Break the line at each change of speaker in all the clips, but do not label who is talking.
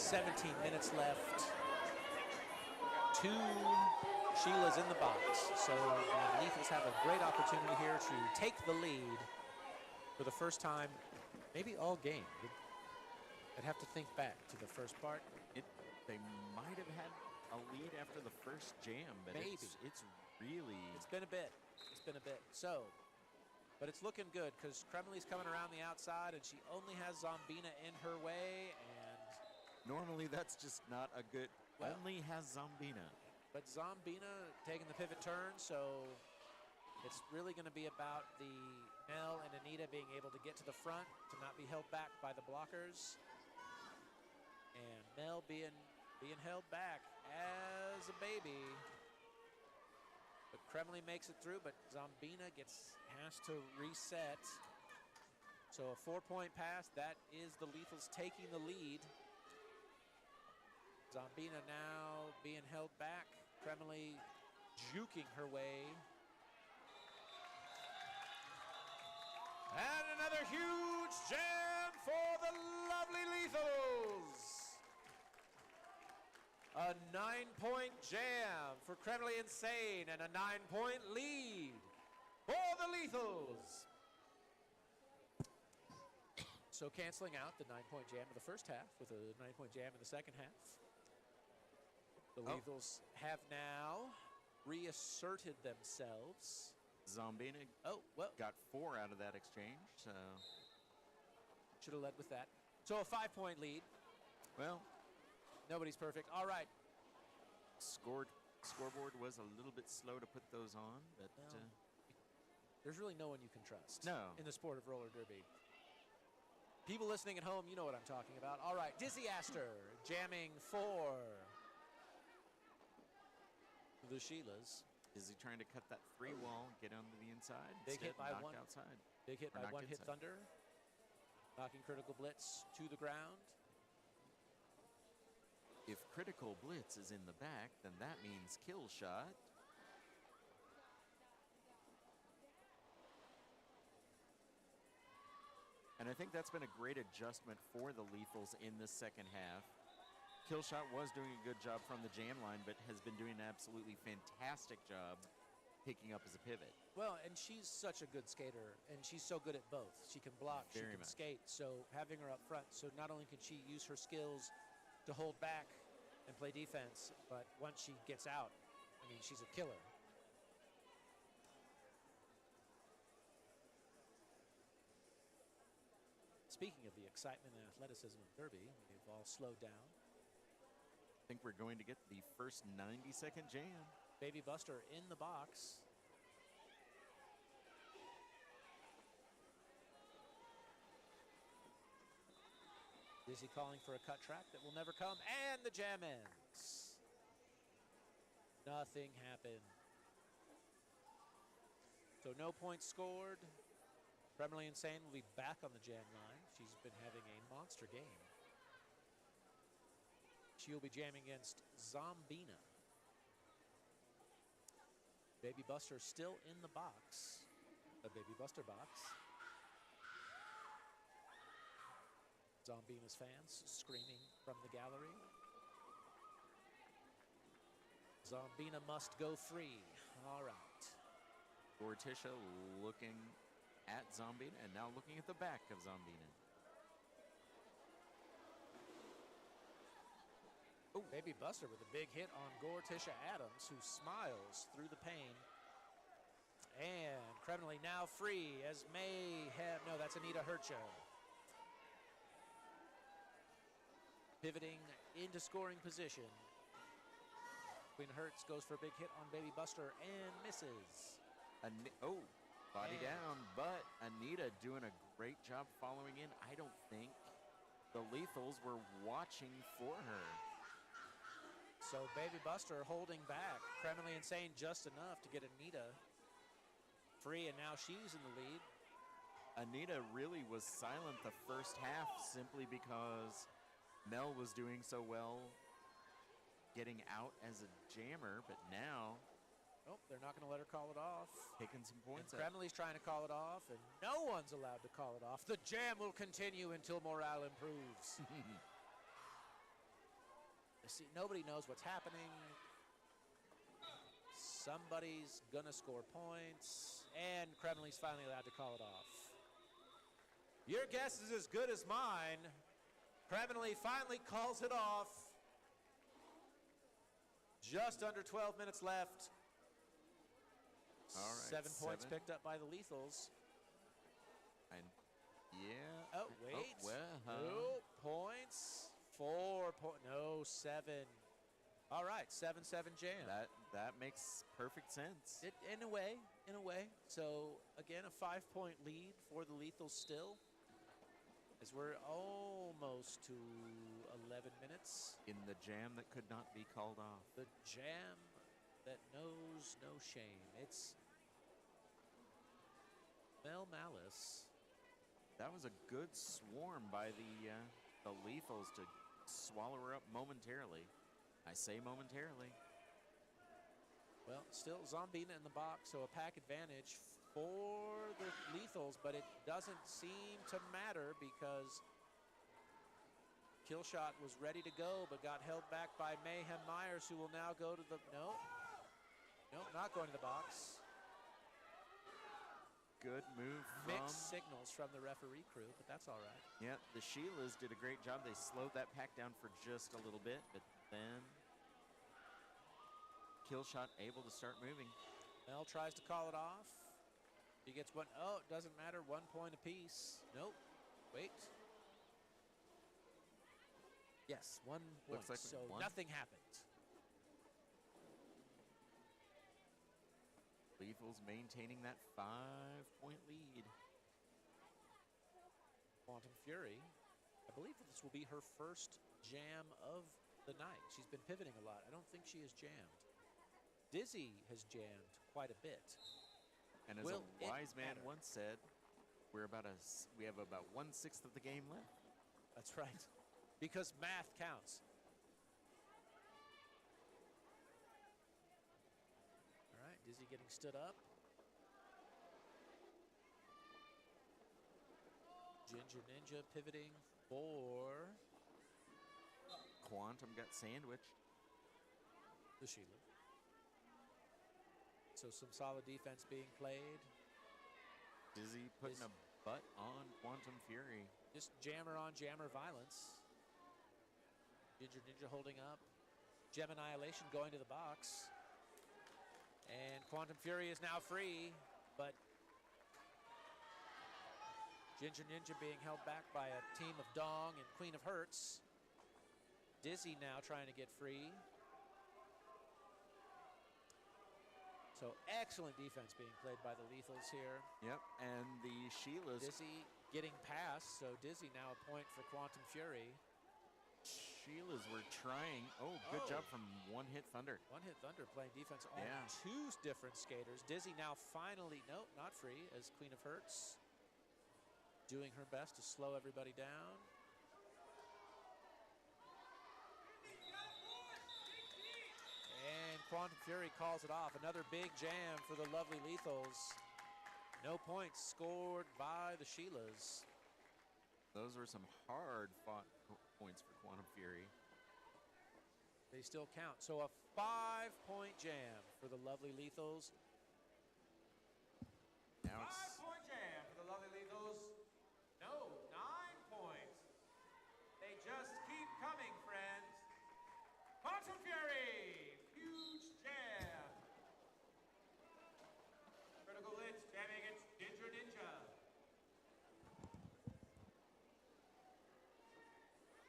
17 minutes left. 2 Sheila's in the box. So the Lethals have a great opportunity here to take the lead for the first time, maybe all game. I'd have to think back to the first part.
They might have had a lead after the first jam, but
maybe.
It's really...
It's been a bit. It's been a bit. So, but it's looking good because Kremley's coming around the outside and she only has Zombina in her way. And
normally that's just not a good...
Well,
only has Zombina.
But Zombina taking the pivot turn, so it's really going to be about the Mel and Anita being able to get to the front to not be held back by the blockers. And Mel being held back as a baby. But Kremley makes it through, but Zombina has to reset. So a 4-point pass, that is the Lethals taking the lead. Zombina now being held back. Kremley juking her way. And another huge jam for the lovely Lethals. A 9-point jam for Kremley Insane and a 9-point lead for the Lethals. So canceling out the 9-point jam in the first half with a 9-point jam in the second half. The Lethals have now reasserted themselves.
Zombina got 4 out of that exchange, so
should have led with that. So a 5-point lead.
Well,
nobody's perfect. All right.
Scoreboard was a little bit slow to put those on, but
there's really no one you can trust.
No.
In the sport of roller derby. People listening at home, you know what I'm talking about. All right, Dizzy Astor jamming for the Sheilas.
Is he trying to cut that 3 wall, get onto the inside?
Big hit by one.
Outside.
Big hit by one hit Thunder. Knocking Critical Blitz to the ground.
If Critical Blitz is in the back, then that means kill shot. And I think that's been a great adjustment for the Lethals in the second half. Killshot was doing a good job from the jam line, but has been doing an absolutely fantastic job picking up as a pivot.
Well, and she's such a good skater, and she's so good at both. She can block, she can skate, so having her up front, so not only can she use her skills to hold back and play defense, but once she gets out, I mean, she's a killer. Speaking of the excitement and athleticism of Derby, we've all slowed down.
I think we're going to get the first 90-second jam.
Baby Buster in the box. Dizzy calling for a cut track that will never come, and the jam ends. Nothing happened. So no points scored. Kremley Insane will be back on the jam line. She's been having a monster game. She will be jamming against Zombina. Baby Buster still in the box. A Baby Buster box. Zombina's fans screaming from the gallery. Zombina must go free. All right.
Gortisha looking at Zombina and now looking at the back of Zombina.
Oh, Baby Buster with a big hit on Gortisha Adams, who smiles through the pain. And Kremley now free as Mayhem. No, that's Anita Hercho. Pivoting into scoring position. Queen Hertz goes for a big hit on Baby Buster and misses.
Body down, but Anita doing a great job following in. I don't think the Lethals were watching for her.
So Baby Buster holding back. Kremley Insane just enough to get Anita free, and now she's in the lead.
Anita really was silent the first half simply because Mel was doing so well getting out as a jammer, but now...
Oh, they're not going to let her call it off.
Taking some points
up. Kremley's trying to call it off, and no one's allowed to call it off. The jam will continue until morale improves. see, nobody knows what's happening. Somebody's gonna score points, and Kremley's finally allowed to call it off. Your guess is as good as mine. Kremley finally calls it off. Just under 12 minutes left.
All right,
7 points picked up by the Lethals.
And yeah.
Oh, wait.
Oh, well,
2 points. 4 points. No, 7. All right, 7-7 jam.
That makes perfect sense.
In a way. So, again, a 5-point lead for the Lethals still. As we're almost to 11 minutes.
In the jam that could not be called off.
The jam that knows no shame. It's Mel Malice.
That was a good swarm by the Lethals to swallow her up momentarily. I say momentarily.
Well, still Zombina in the box, so a pack advantage for the Lethals, but it doesn't seem to matter because Killshot was ready to go, but got held back by Mayhem Myers, who will now go to the, no, not going to the box.
Good move from...
Mixed signals from the referee crew, but that's all right.
Yeah, the Sheilas did a great job. They slowed that pack down for just a little bit, but then Killshot able to start moving.
Mel tries to call it off. He gets one. Oh, it doesn't matter. 1 point apiece. Nope. Wait. Yes, 1 point.
Looks like
so
one.
nothing happened.
Lethals maintaining that 5-point lead.
Quantum Fury, I believe this will be her first jam of the night. She's been pivoting a lot. I don't think she has jammed. Dizzy has jammed quite a bit.
And as a wise man once said, we have about 1/6 of the game left.
That's right, because math counts. All right, Dizzy getting stood up. Ginger Ninja pivoting for
Quantum got sandwiched.
the Sheila. So some solid defense being played.
Dizzy putting a butt on Quantum Fury.
Just jammer on jammer violence. Ginger Ninja holding up. Gem Annihilation going to the box. And Quantum Fury is now free, but Ginger Ninja being held back by a team of Dong and Queen of Hearts. Dizzy now trying to get free. So excellent defense being played by the Lethals here.
Yep, and the Sheilas.
Dizzy getting past, so Dizzy now a point for Quantum Fury.
Sheilas were trying. Oh, good job from One Hit Thunder.
One Hit Thunder playing defense on two different skaters. Dizzy now finally, nope, not free, as Queen of Hearts doing her best to slow everybody down. And Quantum Fury calls it off. Another big jam for the lovely Lethals. No points scored by the Sheilas.
Those were some hard-fought points for Quantum Fury.
They still count. So a 5-point jam for the lovely Lethals.
Now it's
5-point jam for the lovely Lethals. No, 9 points. They just keep coming, friends. Quantum Fury, huge jam. Critical Blitz jamming against Ginger Ninja.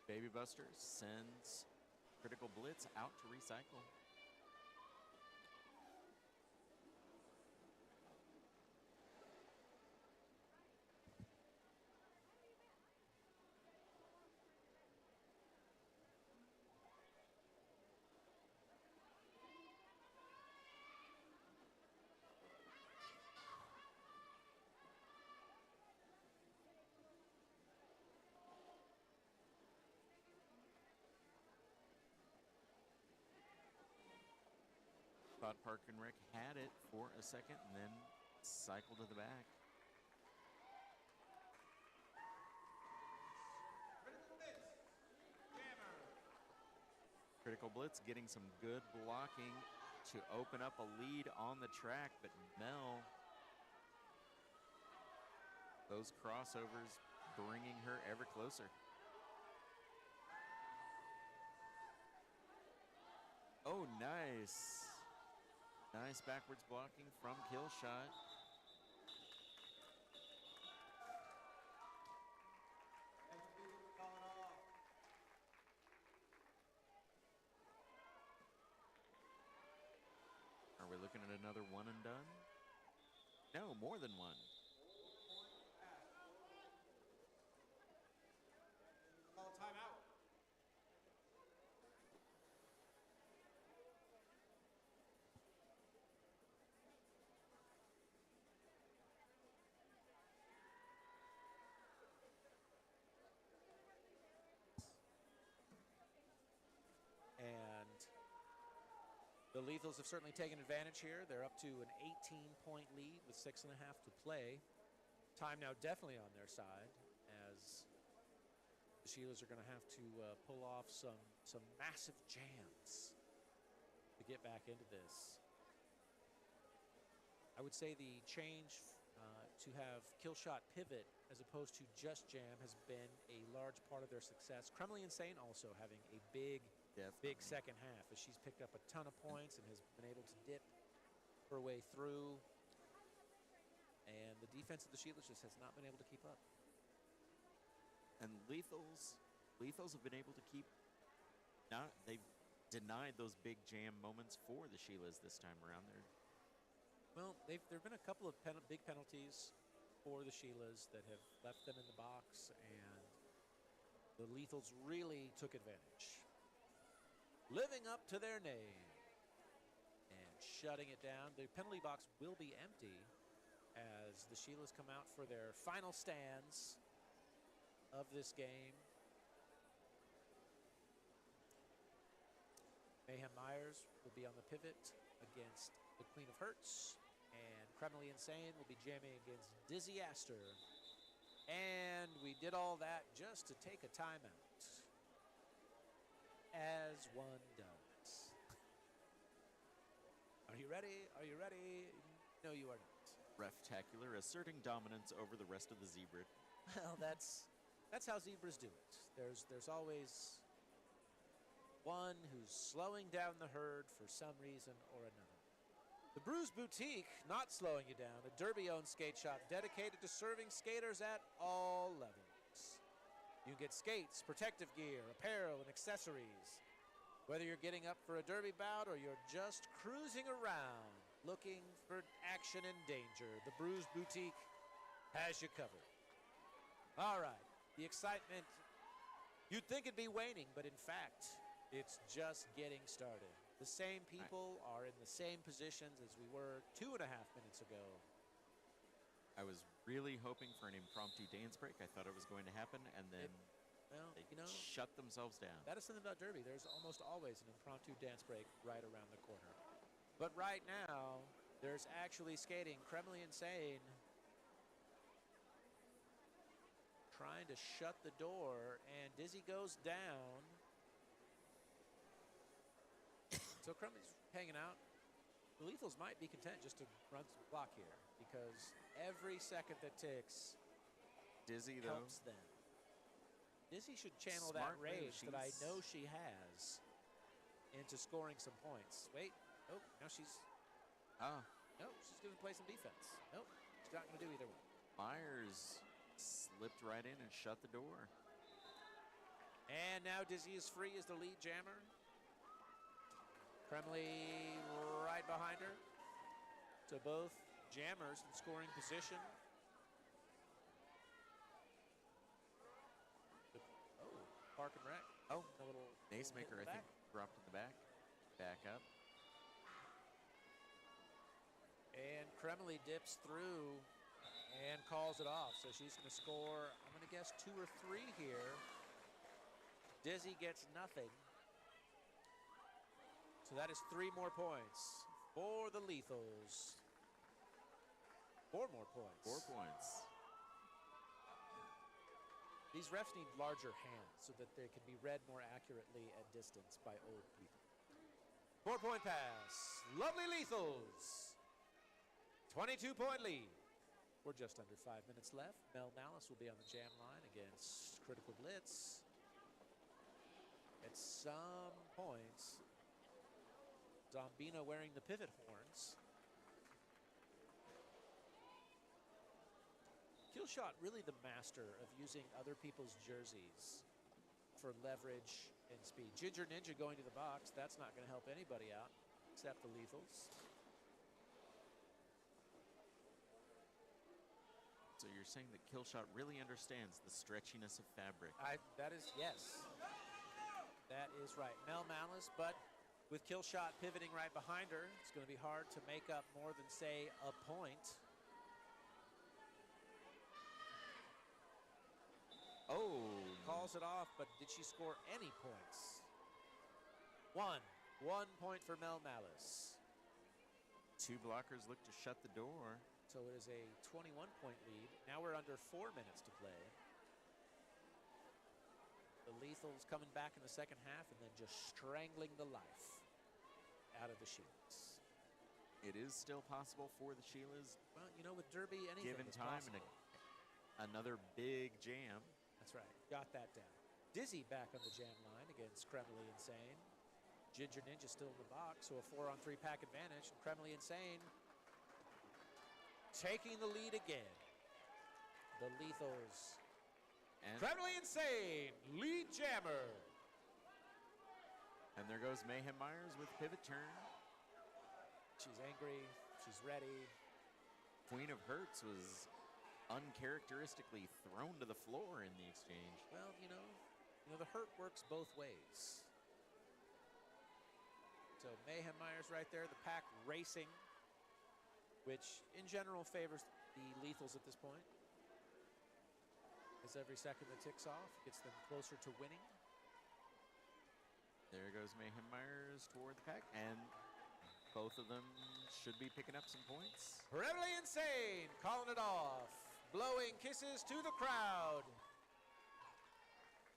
Baby Buster sends Critical Blitz out to recycle. Thought Park and Rec had it for a second and then cycled to the back. Tactical Blitz getting some good blocking to open up a lead on the track, but Mel, those crossovers bringing her ever closer. Oh, nice. Nice backwards blocking from Killshot. Are we looking at another one and done? No, more than one.
Call timeout. And the Lethals have certainly taken advantage here. They're up to an 18-point lead with 6.5 to play. Time now definitely on their side, as the Sheilas are going to have to pull off some massive jams to get back into this. I would say the change to have Killshot pivot as opposed to just jam has been a large part of their success. Kremley Insane also having a big second half, as she's picked up a ton of points and has been able to dip her way through. And the defense of the Sheilas just has not been able to keep up.
And Lethals have been able to keep, they've denied those big jam moments for the Sheilas this time around.
Well, there have been a couple of big penalties for the Sheilas that have left them in the box, and the Lethals really took advantage. Living up to their name and shutting it down. The penalty box will be empty as the Sheilas come out for their final stands of this game. Mayhem Myers will be on the pivot against the Queen of Hearts, and Kremley Insane will be jamming against Dizzy Astor. And we did all that just to take a timeout, as one does. Are you ready? Are you ready? No, you are not.
Reftacular, asserting dominance over the rest of the zebra.
Well, that's how zebras do it. There's always one who's slowing down the herd for some reason or another. The Bruise Boutique, not slowing you down, a Derby-owned skate shop dedicated to serving skaters at all levels. You can get skates, protective gear, apparel, and accessories. Whether you're getting up for a derby bout or you're just cruising around looking for action and danger, the Bruise Boutique has you covered. All right, the excitement, you'd think it'd be waning, but in fact, it's just getting started. The same people are in the same positions as we were 2.5 minutes ago.
I was really hoping for an impromptu dance break. I thought it was going to happen, and then they shut themselves down.
That is something about Derby. There's almost always an impromptu dance break right around the corner. But right now, there's actually skating. Kremley Insane trying to shut the door, and Dizzy goes down. So Kremley's hanging out. The Lethals might be content just to run some block here, because every second that ticks
Dizzy
helps them. Dizzy should channel that rage that I know she has into scoring some points. Wait. Oh, now she's... Nope, she's going to play some defense. Nope, she's not going to do either one.
Myers slipped right in and shut the door.
And now Dizzy is free as the lead jammer. Kremley right behind her. So both jammers in scoring position. Park and Rec.
Oh,
a little
Macemaker, I think, dropped in the back. Back up.
And Kremley dips through and calls it off. So she's going to score, I'm going to guess, 2 or 3 here. Dizzy gets nothing. So that is 3 more points for the Lethals. 4 more points.
4 points.
These refs need larger hands so that they can be read more accurately at distance by old people. 4-point pass. Lovely Lethals. 22-point lead. We're just under 5 minutes left. Mel Malice will be on the jam line against Critical Blitz. At some points, Zombina wearing the pivot horns. Killshot really the master of using other people's jerseys for leverage and speed. Ginger Ninja going to the box, that's not going to help anybody out except the Lethals.
So you're saying that Killshot really understands the stretchiness of fabric.
That is, yes. That is right. Mel Malice, but with Killshot pivoting right behind her, it's going to be hard to make up more than, say, a point.
Oh.
Calls it off, but did she score any points? 1 point for Mel Malice.
2 blockers look to shut the door.
So it is a 21-point lead. Now we're under 4 minutes to play. The Lethals coming back in the second half and then just strangling the life out of the Sheilas.
It is still possible for the Sheilas.
Well, you know, with Derby, anything
given
is
time
possible.
and another big jam.
That's right. Got that down. Dizzy back on the jam line against Kremley Insane. Ginger Ninja still in the box, so a 4-on-3 pack advantage. And Kremley Insane taking the lead again. The Lethals.
And
Kremley Insane, lead jammer.
And there goes Mayhem Myers with pivot turn.
She's angry. She's ready.
Queen of Hurts was uncharacteristically thrown to the floor in the exchange.
Well, you know, the hurt works both ways. So Mayhem Myers right there, the pack racing, which in general favors the Lethals at this point. As every second that ticks off gets them closer to winning.
There goes Mayhem Myers toward the pack, and both of them should be picking up some points.
Kremley Insane calling it off. Blowing kisses to the crowd.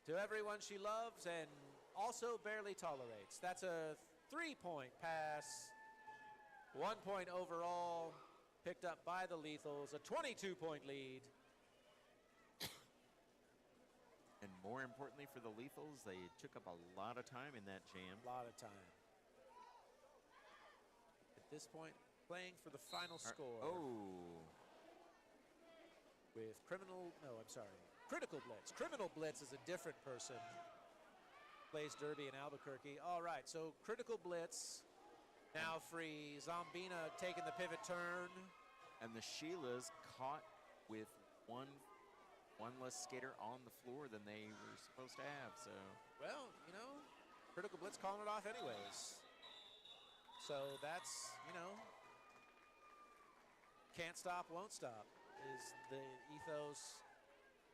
To everyone she loves and also barely tolerates. That's a 3-point pass. 1 point overall. Picked up by the Lethals. A 22-point lead.
And more importantly for the Lethals, they took up a lot of time in that jam.
A lot of time. At this point, playing for the final score. With Critical Blitz. Criminal Blitz is a different person. Plays Derby in Albuquerque. All right, so Critical Blitz now free. Zombina taking the pivot turn.
And the Sheilas caught with one less skater on the floor than they were supposed to have, so.
Well, you know, Critical Blitz calling it off anyways. So that's, you know, can't stop, won't stop is the ethos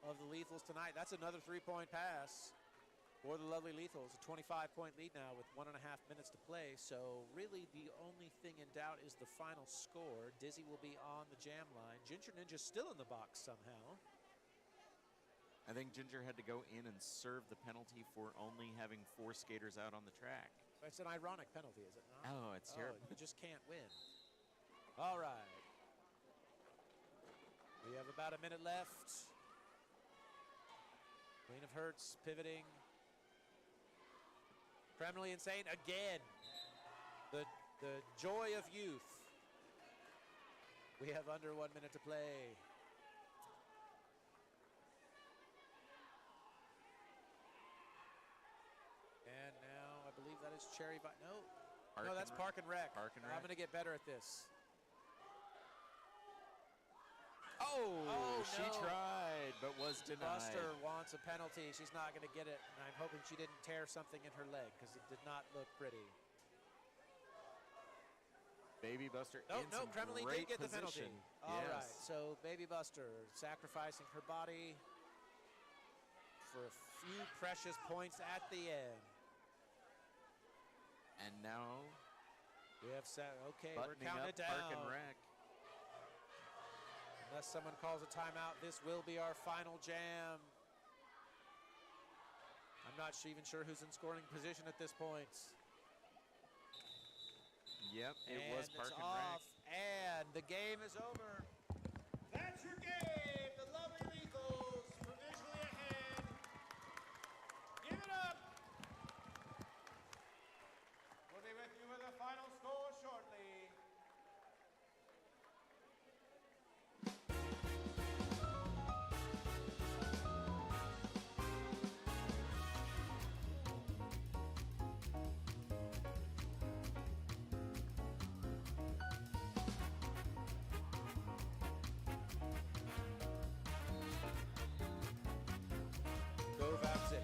of the Lethals tonight. That's another 3-point pass for the lovely Lethals. A 25-point lead now with 1.5 minutes to play. So really the only thing in doubt is the final score. Dizzy will be on the jam line. Ginger Ninja still in the box somehow.
I think Ginger had to go in and serve the penalty for only having 4 skaters out on the track.
It's an ironic penalty, is it not?
Oh, it's terrible.
You just can't win. All right. We have about a minute left. Queen of Hurts pivoting. Kremley Insane again. The joy of youth. We have under 1 minute to play. And now I believe that is Cherry Vine. No, that's Park and Rec.
Park and Rec.
I'm going to get better at this.
She
no.
tried, but was denied.
Buster wants a penalty. She's not going to get it, and I'm hoping she didn't tear something in her leg because it did not look pretty.
Baby Buster
No,
in some
Kremley
great
did get the
position.
penalty. All
Yes.
right, so Baby Buster sacrificing her body for a few precious points at the end.
And now
We have okay, we're
buttoning
counting
up
it down.
Park and Rec.
Unless someone calls a timeout, this will be our final jam. not even sure who's in scoring position at this point.
Yep, it
and
was Park
it's
and Rec.
off, and the game is over. That's your game. The lovely Lethals provisionally ahead. Give it up. We'll be with you with the final score shortly. Go Vap City.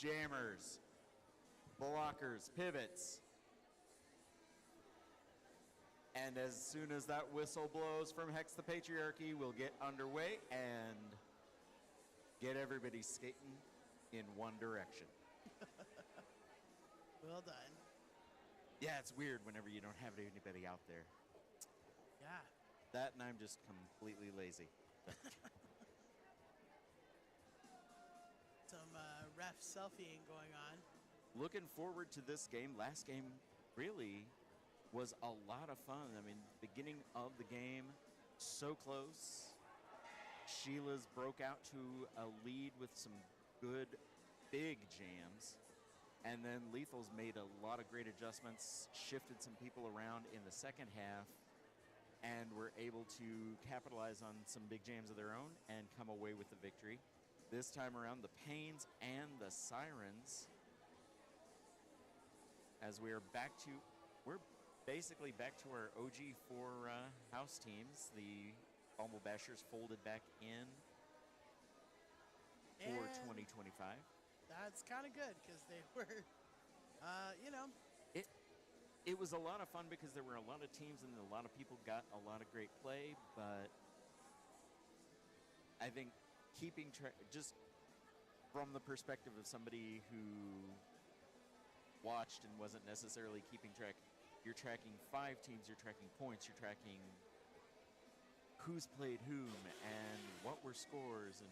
Jammers, blockers, pivots. And as soon as that whistle blows from Hex the Patriarchy, we'll get underway and get everybody skating in one direction.
Well done.
Yeah, it's weird whenever you don't have anybody out there.
Yeah.
That and I'm just completely lazy.
Some ref selfieing going on.
Looking forward to this game. Last game really was a lot of fun. I mean, beginning of the game, so close. Sheila's broke out to a lead with some good big jams. And then Lethals made a lot of great adjustments, shifted some people around in the second half, and were able to capitalize on some big jams of their own and come away with the victory. This time around, the Pains and the Sirens, as we're basically back to our OG4 house teams. The Bumble Bashers folded back in for 2025.
That's kind of good because they were,
It was a lot of fun because there were a lot of teams and a lot of people got a lot of great play, but I think keeping track, just from the perspective of somebody who watched and wasn't necessarily keeping track, you're tracking 5 teams, you're tracking points, you're tracking who's played whom and what were scores, and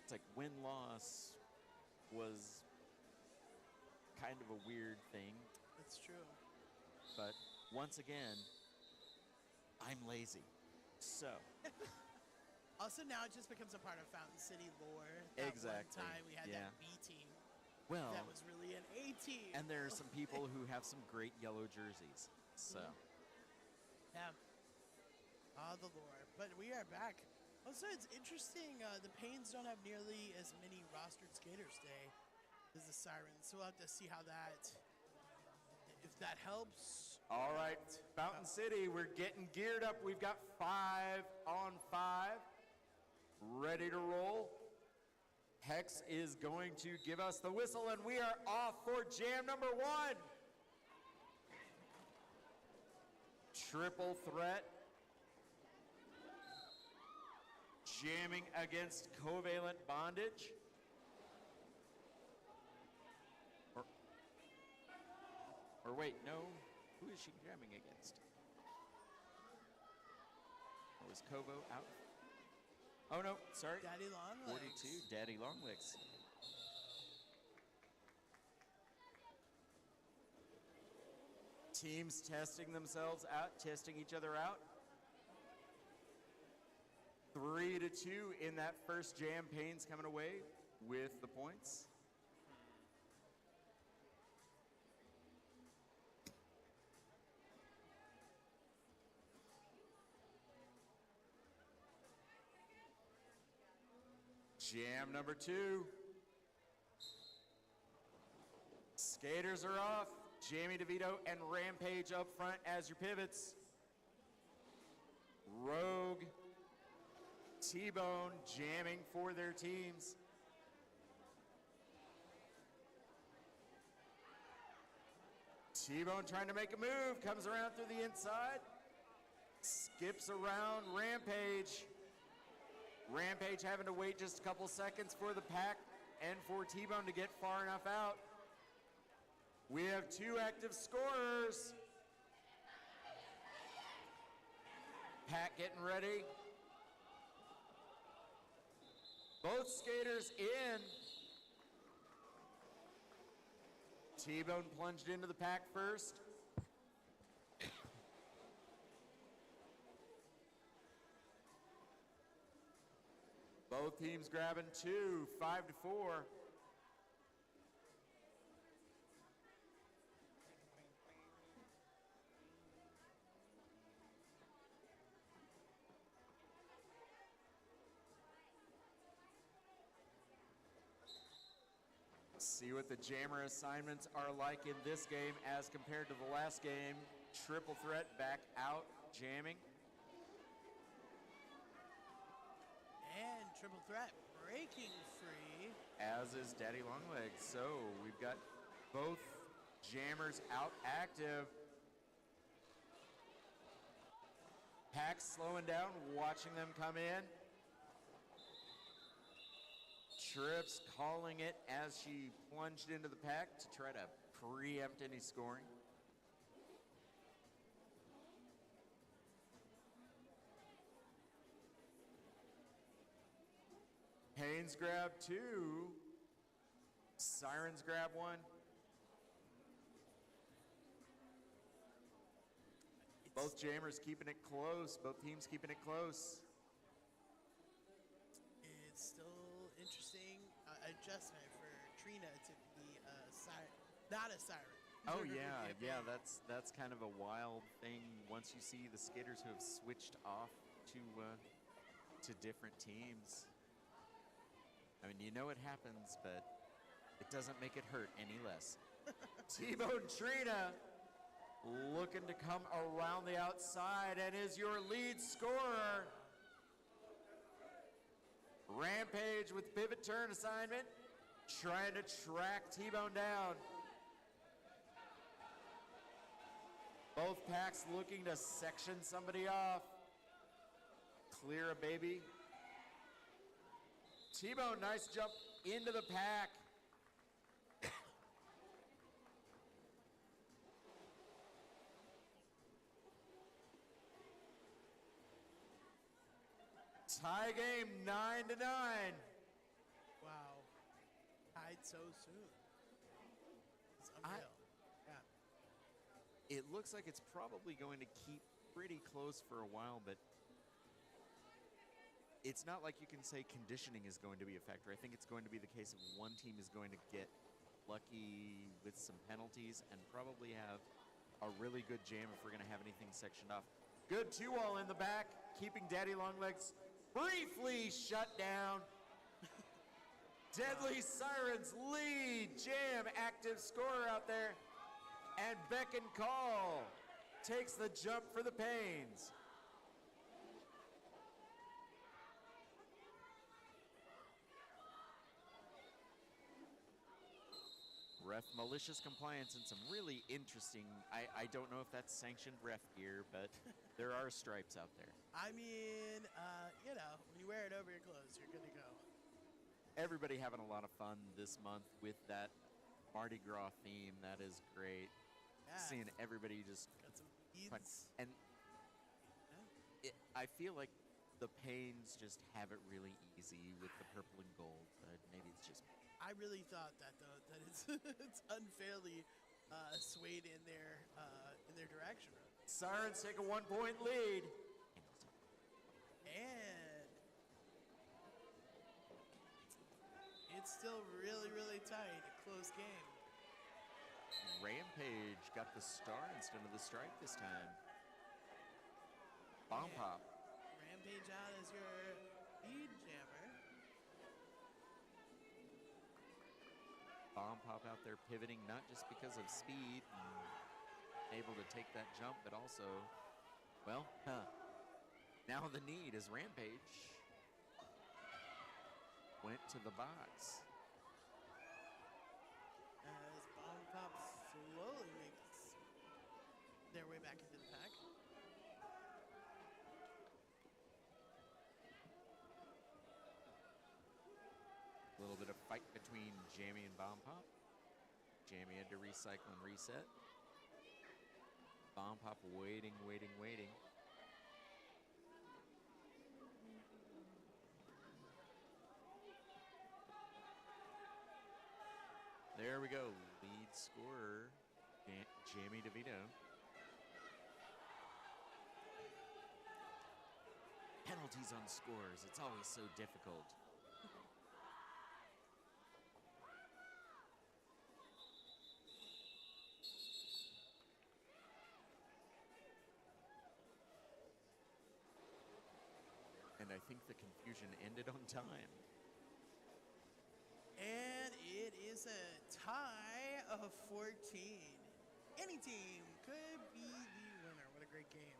it's like win-loss was kind of a weird thing.
It's true.
But once again, I'm lazy. So.
Also, now it just becomes a part of Fountain City lore.
Exactly.
One time we had
Yeah.
that B team.
Well,
That was really an A team.
and there are some people who have some great yellow jerseys. So.
Yeah. The lore. But we are back. Also, it's interesting. The Pains don't have nearly as many rostered skaters today as the Sirens. So we'll have to see how that, if that helps.
All right, Fountain City, we're getting geared up. We've got 5 on 5 ready to roll. Hex is going to give us the whistle, and we are off for jam number 1. Triple threat. Jamming against Covalent Bondage. Or wait, no. Who is she jamming against? Or was Kovo out? Oh, no, sorry.
Daddy Longlegs.
42, Daddy Longlegs. Teams testing themselves out, testing each other out. 3-2 in that first jam. Pains coming away with the points. Jam number 2. Skaters are off. Jamie DeVito and Rampage up front as your pivots. Rogue, T-Bone jamming for their teams. T-Bone trying to make a move, comes around through the inside, skips around Rampage. Rampage having to wait just a couple seconds for the pack and for T-Bone to get far enough out. We have 2 active scorers. Pack getting ready. Both skaters in. T-Bone plunged into the pack first. Both teams grabbing 2, 5-4. See what the jammer assignments are like in this game as compared to the last game. Triple threat back out, jamming.
And triple threat breaking free.
As is Daddy Longlegs. So we've got both jammers out active. Pack slowing down, watching them come in. Trips calling it as she plunged into the pack to try to preempt any scoring. Haynes grab 2. Sirens grab 1. Both jammers keeping it close. Both teams keeping it close.
It's still interesting adjustment for Trina to be not a siren.
Oh yeah, yeah. That's kind of a wild thing. Once you see the skaters who have switched off to different teams. I mean, you know it happens, but it doesn't make it hurt any less. T-Bone Trina looking to come around the outside and is your lead scorer. Rampage with pivot turn assignment, trying to track T-Bone down. Both packs looking to section somebody off. Clear a baby. T-Bone, nice jump into the pack. Tie game 9-9.
Wow. Tied so soon. It's unreal. Yeah.
It looks like it's probably going to keep pretty close for a while, but it's not like you can say conditioning is going to be a factor. I think it's going to be the case of one team is going to get lucky with some penalties and probably have a really good jam if we're going to have anything sectioned off. Good 2-wall in the back, keeping Daddy Longlegs briefly shut down. Deadly Sirens lead, jam, active scorer out there. And Beck and Call takes the jump for the Pains. Ref malicious compliance and some really interesting, I don't know if that's sanctioned ref gear, but there are stripes out there.
I mean, you know, when you wear it over your clothes, you're good to go.
Everybody having a lot of fun this month with that Mardi Gras theme. That is great.
Yeah.
Seeing everybody just
Got some beads.
and I feel like the Pains just have it really easy with the purple and gold. Maybe it's just me.
I really thought that though, that it's it's unfairly swayed in their direction.
Sirens take a 1-point lead.
And it's still really, really tight. A close game.
Rampage got the star instead of the stripe this time. Bomb
Yeah.
pop.
Rampage out as your lead jammer.
Bomb pop out there pivoting not just because of speed and able to take that jump, but also, well, now the need is Rampage went to the box.
As Bomb Pop slowly makes their way back into the pack.
A little bit of fight between Jammy and Bomb Pop. Jammy had to recycle and reset. Bomb Pop waiting. There we go. Lead scorer, Jamie DeVito. Penalties on scores. It's always so difficult. And I think the confusion ended on time.
And it is a tie of 14. Any team could be the winner. What a great game.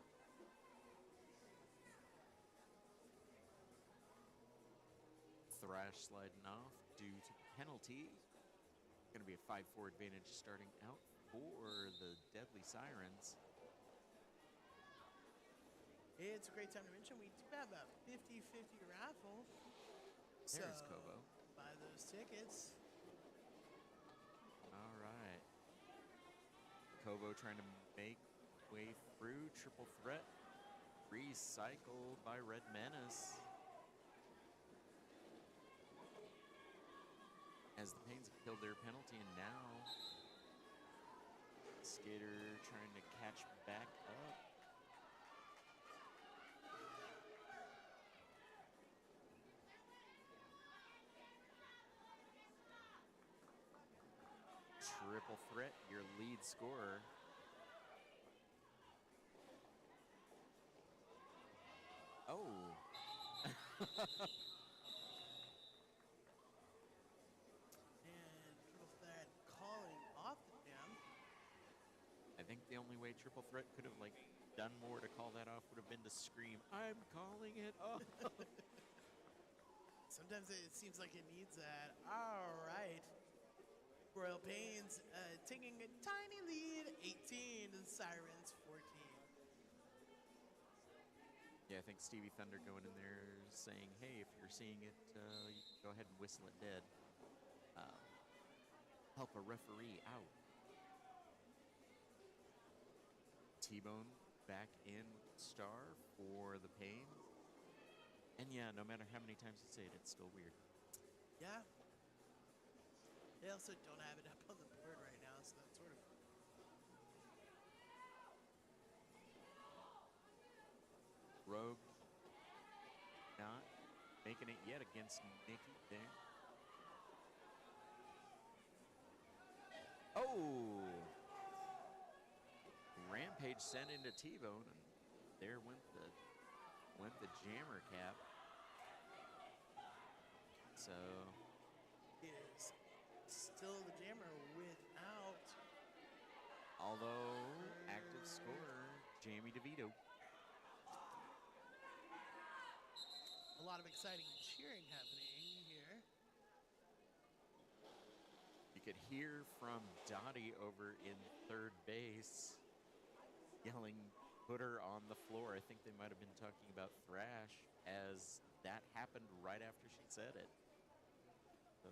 Thrash sliding off due to penalty. Going to be a 5-4 advantage starting out for the Deadly Sirens.
It's a great time to mention we do have a 50-50 raffle.
There's
So,
Kobo.
buy those tickets.
All right. Kobo trying to make way through. Triple threat. Recycled by Red Menace. As the Pains have killed their penalty, and now Skater trying to catch back up. triple threat, your lead scorer. Oh.
And triple threat calling off the jam.
I think the only way triple threat could have like done more to call that off would have been to scream, "I'm calling it off."
Sometimes it seems like it needs that. All right. Royal Pains taking a tiny lead, 18 to the Sirens, 14.
Yeah, I think Stevie Thunder going in there saying, "Hey, if you're seeing it, you can go ahead and whistle it dead. Help a referee out." T-Bone back in with the star for the Pains. And yeah, no matter how many times you say it, it's still weird.
Yeah. They also don't have it up on the board right now, so that's sort of.
Rogue not making it yet against Nikki there. Oh! Rampage sent into T-Bone, and there went the jammer cap. So
Is still the jammer without.
although active scorer Jamie DeVito.
A lot of exciting cheering happening here.
You could hear from Dottie over in third base yelling, "Put her on the floor." I think they might have been talking about Thrash as that happened right after she said it. So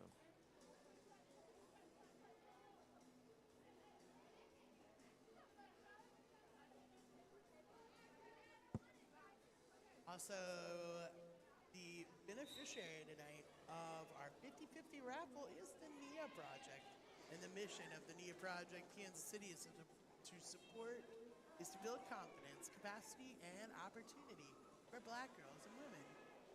Also, the beneficiary tonight of our 50-50 raffle is the NIA Project. And the mission of the NIA Project, Kansas City, is to support, is to build confidence, capacity, and opportunity for Black girls and women.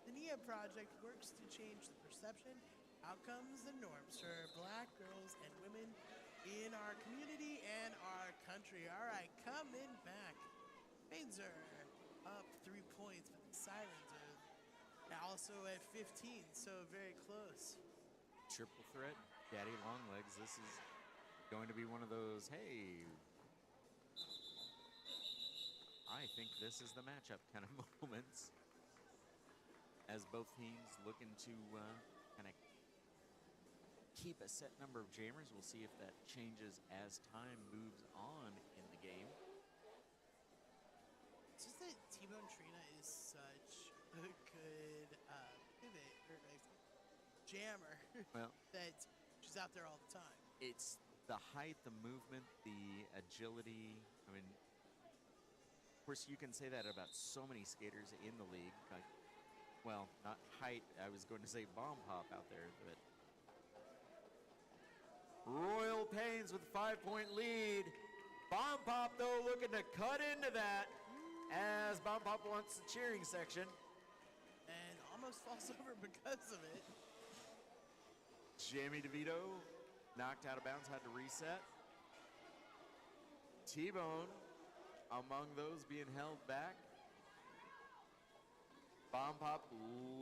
The NIA Project works to change the perception, outcomes, and norms for Black girls and women in our community and our country. All right, coming back. Pains are up 3 points, but the Sirens are also at 15, so very close.
triple threat, Daddy Longlegs. This is going to be one of those, hey, I think this is the matchup kind of moments. As both teams looking to kind of keep a set number of jammers. We'll see if that changes as time moves on in the game.
It's just that T-Bone Trina is such a good pivot or jammer
Well,
that she's out there all the time.
it's the height, the movement, the agility. I mean, of course, you can say that about so many skaters in the league. Like, well, not height. I was going to say bomb hop out there, but Royal Pains with a 5-point lead. Bomb Pop, though, looking to cut into that as Bomb Pop wants the cheering section.
And almost falls over because of it.
Jamie DeVito knocked out of bounds, had to reset. T-Bone among those being held back. Bomb Pop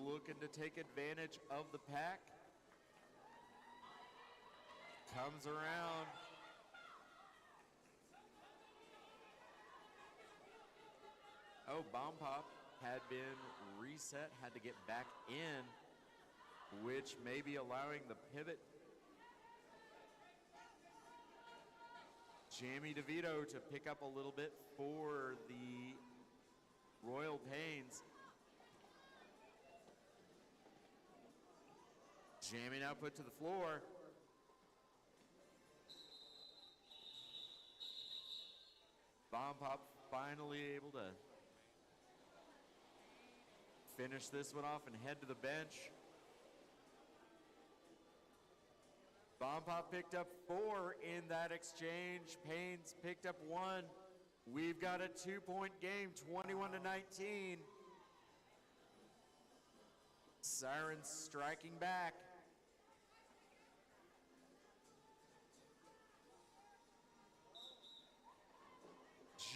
looking to take advantage of the pack. Comes around. Oh, Bomb Pop had been reset, had to get back in, which may be allowing the pivot. Jamie DeVito to pick up a little bit for the Royal Pains. Jamie now put to the floor. Bomb Pop finally able to finish this one off and head to the bench. Bomb Pop picked up 4 in that exchange. Pains picked up 1. We've got a 2-point game, 21-19. Sirens striking back.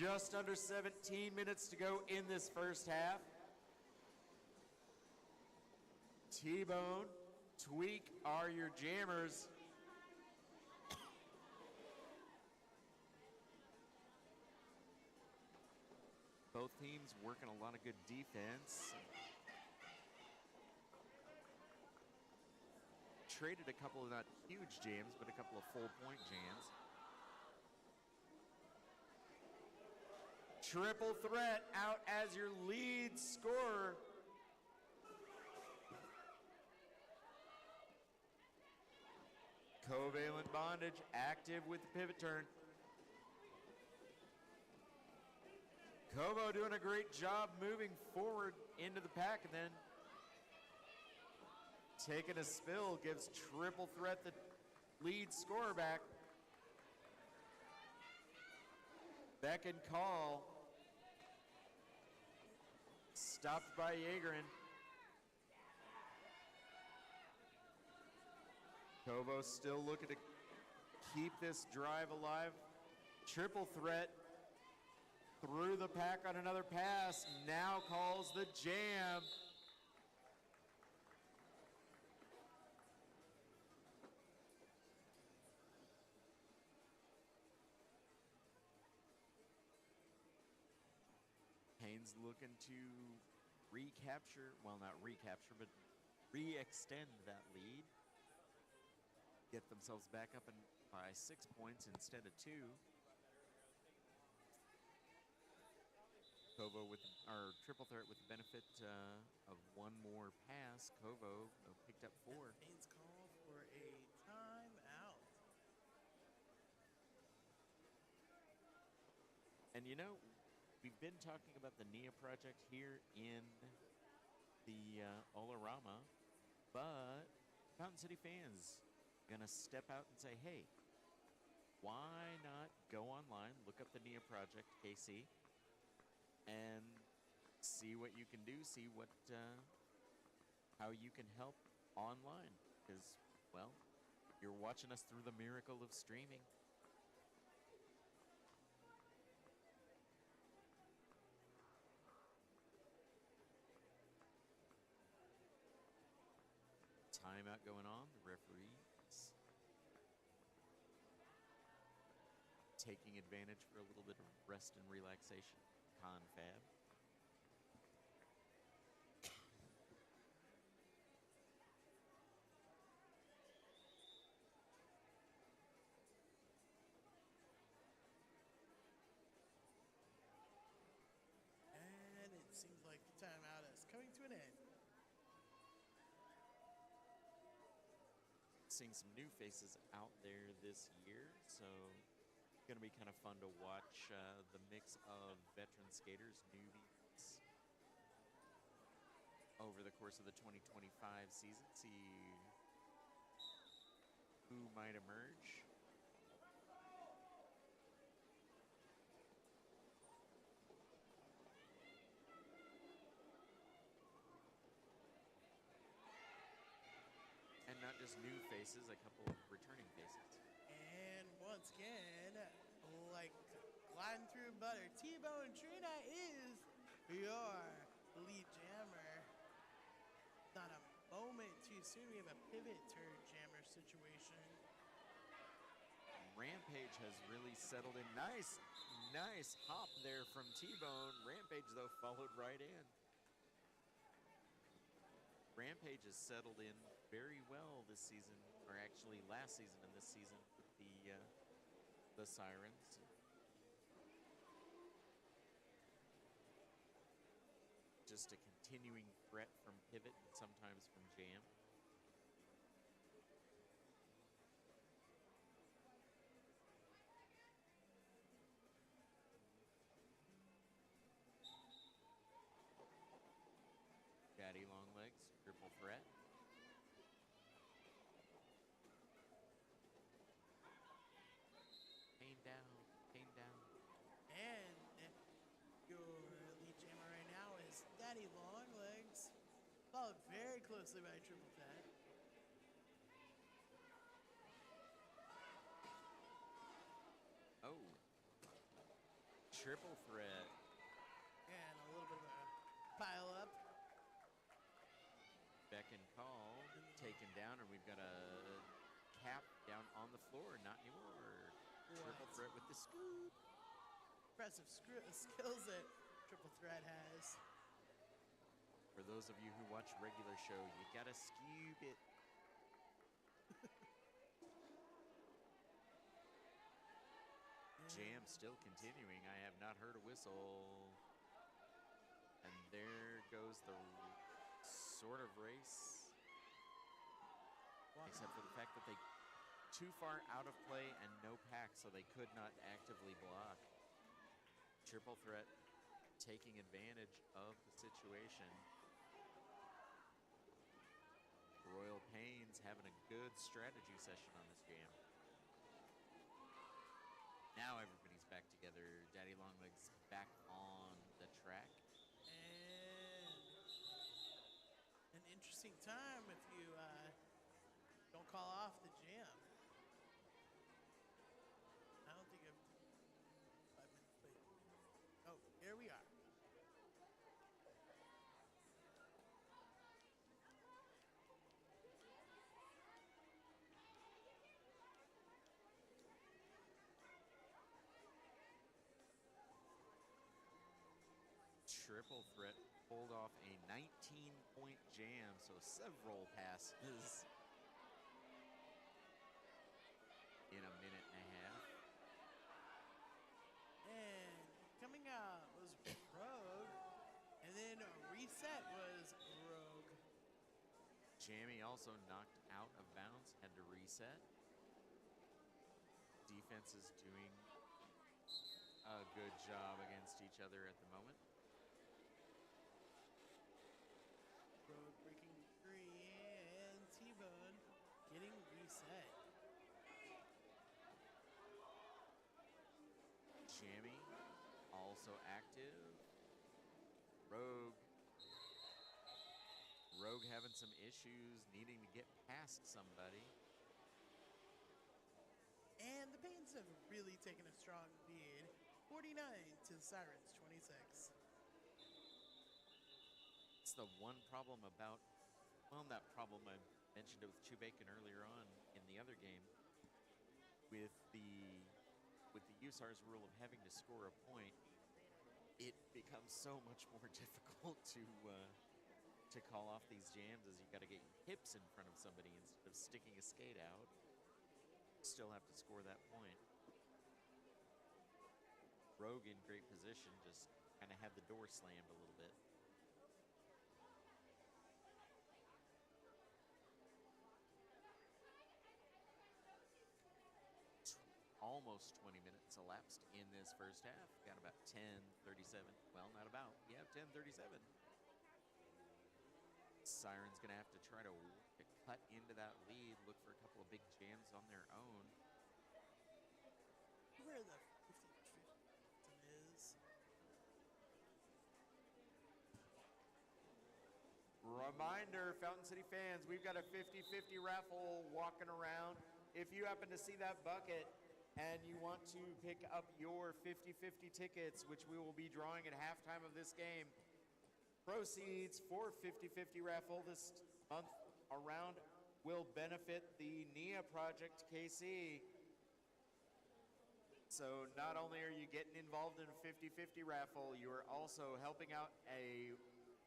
Just under 17 minutes to go in this first half. T-Bone, Tweak are your jammers. Both teams working a lot of good defense. Traded a couple of not huge jams, but a couple of full-point jams. Triple threat out as your lead scorer. Covalent bondage active with the pivot turn. Kovo doing a great job moving forward into the pack, and then taking a spill gives triple threat the lead scorer back. Beck and call. Stopped by Yeagerin. Kovo still looking to keep this drive alive. Triple threat through the pack on another pass. Now calls the jam. Haynes looking to recapture, well, not recapture, but re-extend that lead. Get themselves back up by 6 points instead of 2. Kovo with, or triple threat with the benefit of one more pass. Kovo picked up 4.
Haynes call for a timeout.
And you know, we've been talking about the NIA project here in the Olarama, but Fountain City fans gonna step out and say, hey, why not go online, look up the NIA project, KC, and see what you can do, see what, how you can help online, because, well, you're watching us through the miracle of streaming. Timeout going on. The referees taking advantage for a little bit of rest and relaxation. Confab.
And it seems like the timeout is coming to an end.
Seeing some new faces out there this year, so it's going to be kind of fun to watch the mix of veteran skaters, newbies over the course of the 2025 season, see who might emerge. And not just new faces, a couple of returning faces.
And once again, like gliding through butter, T-Bone Trina is your lead jammer. Not a moment too soon. We have a pivot turn jammer situation.
Rampage has really settled in. Nice hop there from T-Bone. Rampage, though, followed right in. Rampage has settled in very well this season, or actually last season and this season with the Sirens. Just a continuing threat from pivot and sometimes from jam. Daddy long legs, triple threat. Pain down, pain down.
And your lead jammer right now is Daddy Longlegs, followed very closely by Triple Threat.
Oh. triple threat.
And a little bit of a pile up.
Beck and call, taken down, and we've got a cap down on the floor. Not anymore. Triple threat with the scoop.
Impressive skills that Triple Threat has.
For those of you who watch regular show, you gotta scoop it. Jam still continuing. I have not heard a whistle. And there goes the sort of race. Except for the fact that they too far out of play and no pack, so they could not actively block. Triple threat taking advantage of the situation. Royal Pains having a good strategy session on this jam. Now everybody's back together. Daddy Longlegs back on the track.
And an interesting time if you don't call off the jam. I don't think I've 5 minutes late. Oh, here we are.
Triple threat pulled off a 19-point jam, so several passes in a minute and a half.
And coming out was Rogue, and then reset was Rogue.
Jammy also knocked out of bounds, had to reset. Defense is doing a good job against each other at the moment.
Rogue breaking free, and T-Bone getting reset.
Jammy also active. Rogue having some issues, needing to get past somebody.
And the Pains have really taken a strong lead. 49 to the Sirens, 26.
It's the one problem about, well, that problem I mentioned it with Chewbacon earlier on in the other game. With the USAR's rule of having to score a point, it becomes so much more difficult to call off these jams, as you got to get your hips in front of somebody instead of sticking a skate out. Still have to score that point. Rogue in great position, just kind of had the door slammed a little bit. Almost 20 minutes elapsed in this first half. Got about 10:37. Well, not about. We have 10:37. Siren's going to have to try to cut into that lead, look for a couple of big jams on their own.
Where the 50-50 is.
Reminder, Fountain City fans, we've got a 50-50 raffle walking around. If you happen to see that bucket and you want to pick up your 50-50 tickets, which we will be drawing at halftime of this game, proceeds for 50-50 raffle this month around will benefit the NIA Project KC. So not only are you getting involved in a 50-50 raffle, you are also helping out a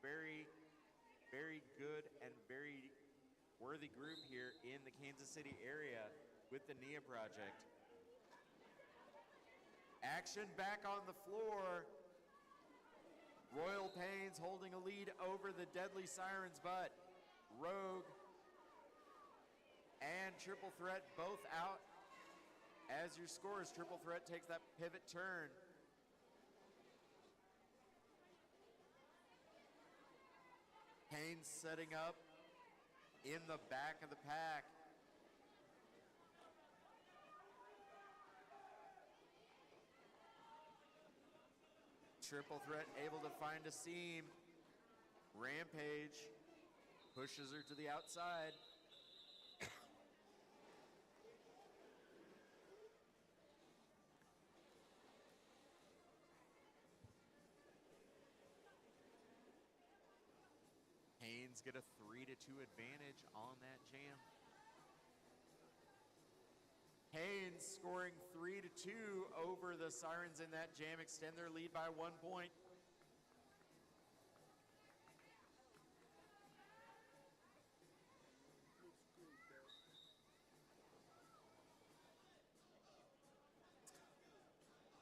very, very good and very worthy group here in the Kansas City area with the NIA Project. Action back on the floor. Royal Pains holding a lead over the Deadly Sirens, but Rogue and Triple Threat both out. As your scores, Triple Threat takes that pivot turn. Pains setting up in the back of the pack. Triple Threat able to find a seam. Rampage pushes her to the outside. Sirens get a 3-2 advantage on that jam. Haynes scoring 3-2 over the Sirens in that jam, extend their lead by 1 point.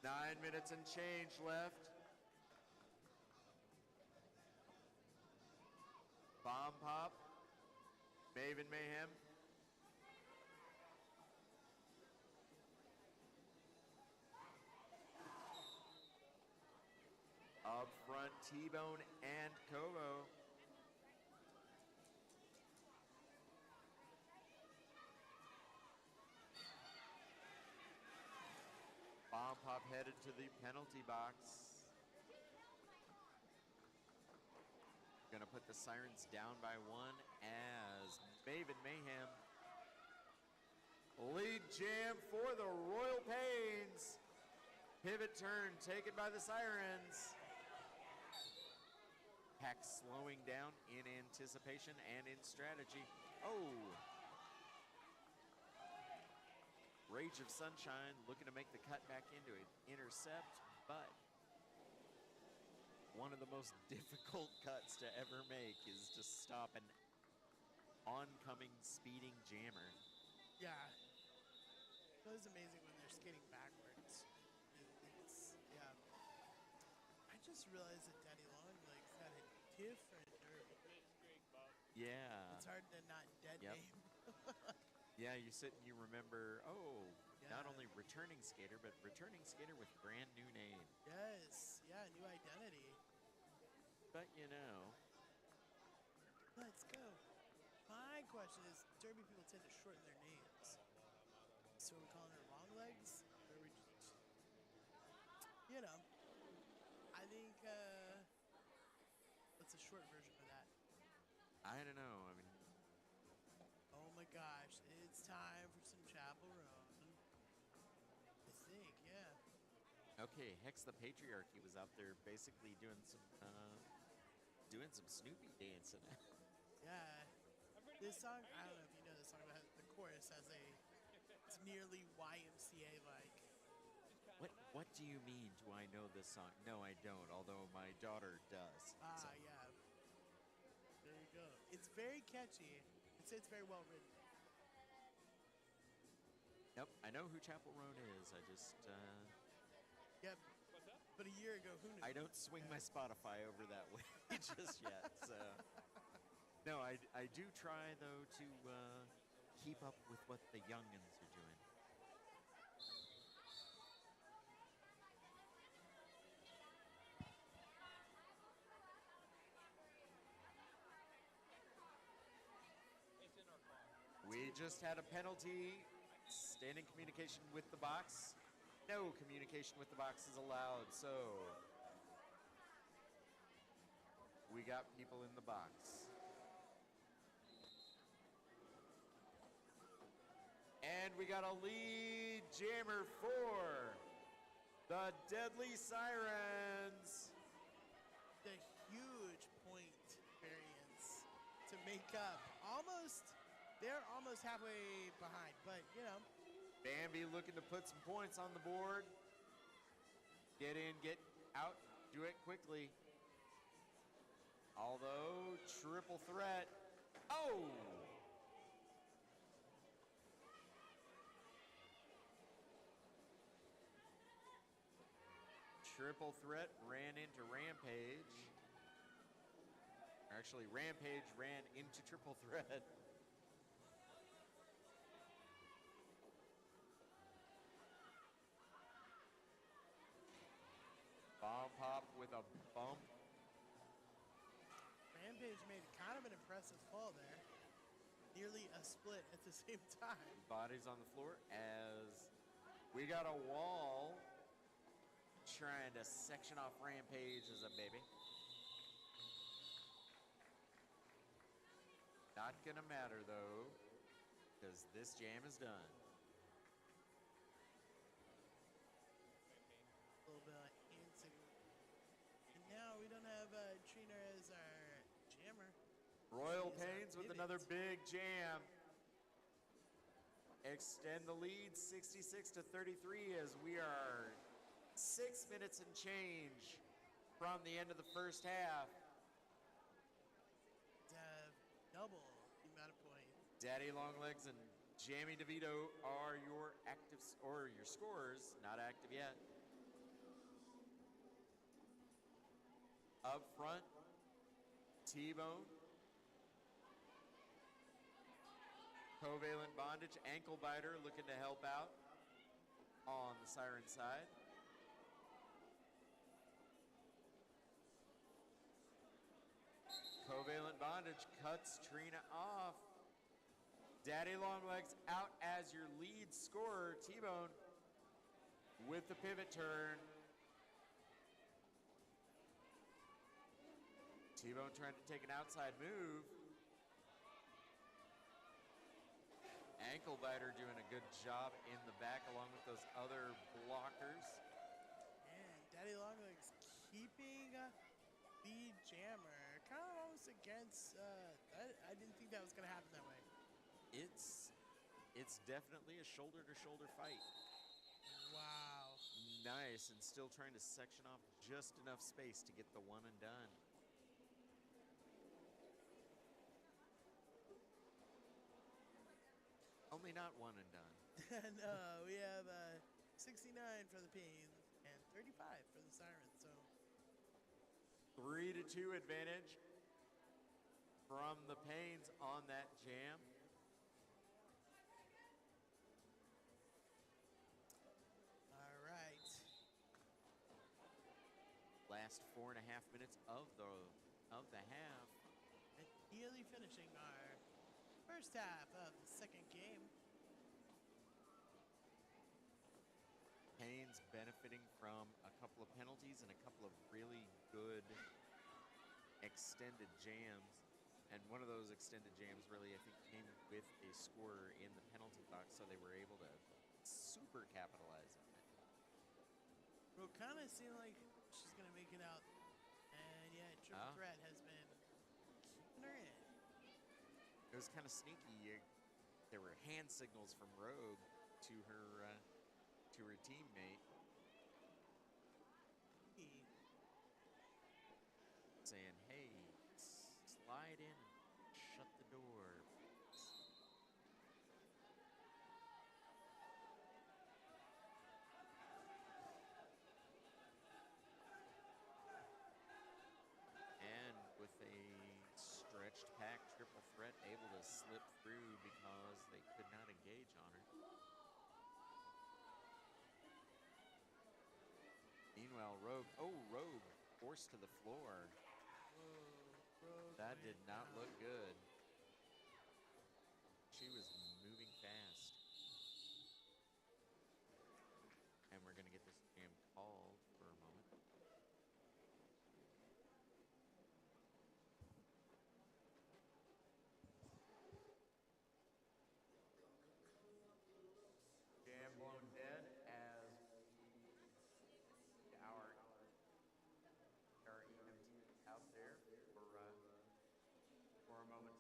Nine minutes and change left. Bomb Pop, Maven Mayhem. Up front, T-Bone and Kobo. Bomb Pop headed to the penalty box. Gonna put the Sirens down by 1 as Maven Mayhem lead jam for the Royal Pains. Pivot turn taken by the Sirens. Pack slowing down in anticipation and in strategy. Oh. Rage of Sunshine looking to make the cut back into an intercept, but one of the most difficult cuts to ever make is to stop an oncoming speeding jammer.
Yeah. It was amazing when they're skating backwards. Yeah. I just realized that Daddy Longlegs had a different derby.
Yeah.
It's hard to not dead
Yep.
name.
Yeah, you sit and you remember, oh,
Yeah.
not only returning skater, but returning skater with brand new name.
Yes. Yeah, new identity.
But you know,
Let's go. My question is, Derby people tend to shorten their names. So we're calling her long legs? Or we just, you know, I think, what's a short version of that?
I don't know. I mean,
Oh my gosh, it's time for some Chapel Roan. I think, yeah.
okay, Hex the Patriarchy was out there basically doing some Snoopy dancing.
Yeah. This song, I don't know if you know this song, but the chorus has it's nearly YMCA-like.
What do you mean, do I know this song? No, I don't, although my daughter does. So.
Yeah. There you go. It's very catchy. I'd say it's very well written.
Nope, I know who Chapel Roan is. I just,
Yep. But a year ago, who knew?
I don't swing my Spotify over that way just yet. So, no, I do try though to keep up with what the youngins are doing. We just had a penalty. Standing communication with the box. No communication with the box is allowed, so we got people in the box. And we got a lead jammer for the Deadly Sirens.
The huge point variance to make up. They're almost halfway behind, but, you know.
Bambi looking to put some points on the board. Get in, get out, do it quickly. Although, triple threat. Oh! Triple threat ran into Rampage. Or actually, Rampage ran into triple threat. Bomb Pop with a bump.
Rampage made kind of an impressive fall there. Nearly a split at the same time.
Bodies on the floor as we got a wall trying to section off Rampage as a baby. Not gonna matter though, because this jam is done.
A little bit of and now we don't have Trina as our jammer.
Royal Pains with another big jam. Extend the lead 66 to 33 as we are 6 minutes and change from the end of the first half.
Double the amount of points.
Daddy Longlegs and Jamie DeVito are your active or your scorers, not active yet. Up front, T-Bone, Covalent Bondage, Ankle Biter looking to help out on the Siren side. Covalent Bondage cuts Trina off. Daddy Longlegs out as your lead scorer, T-Bone, with the pivot turn. T-Bone trying to take an outside move. Ankle Biter doing a good job in the back along with those other blockers.
And Daddy Longlegs keeping the jammer. Kind of almost against, I didn't think that was going to happen that way.
It's definitely a shoulder-to-shoulder fight.
Wow.
Nice, and still trying to section off just enough space to get the one and done. Only not one and done.
No, we have 69 for the Pains and 35 for the Sirens. So
3-2 advantage from the Pains on that jam.
All right.
Last 4.5 minutes of the half.
And nearly finishing our first half of the second game.
Pains benefiting from a couple of penalties and a couple of really good extended jams. And one of those extended jams really, I think, came with a scorer in the penalty box, so they were able to super capitalize on it.
Well, kind of seemed like she's going to make it out. And yeah, triple threat has been keeping her in.
It was kind of sneaky. There were hand signals from Rogue to her teammate saying, "Hey, slide in and shut the door." And with a stretched pack triple threat able to slip through because they could not engage on her. Meanwhile, Rogue forced to the floor.
Rogue
That did
went
not
down.
look good. She was moving fast. And we're going to get this jam called for a moment. Jam blown dead as our EMT out there for a moment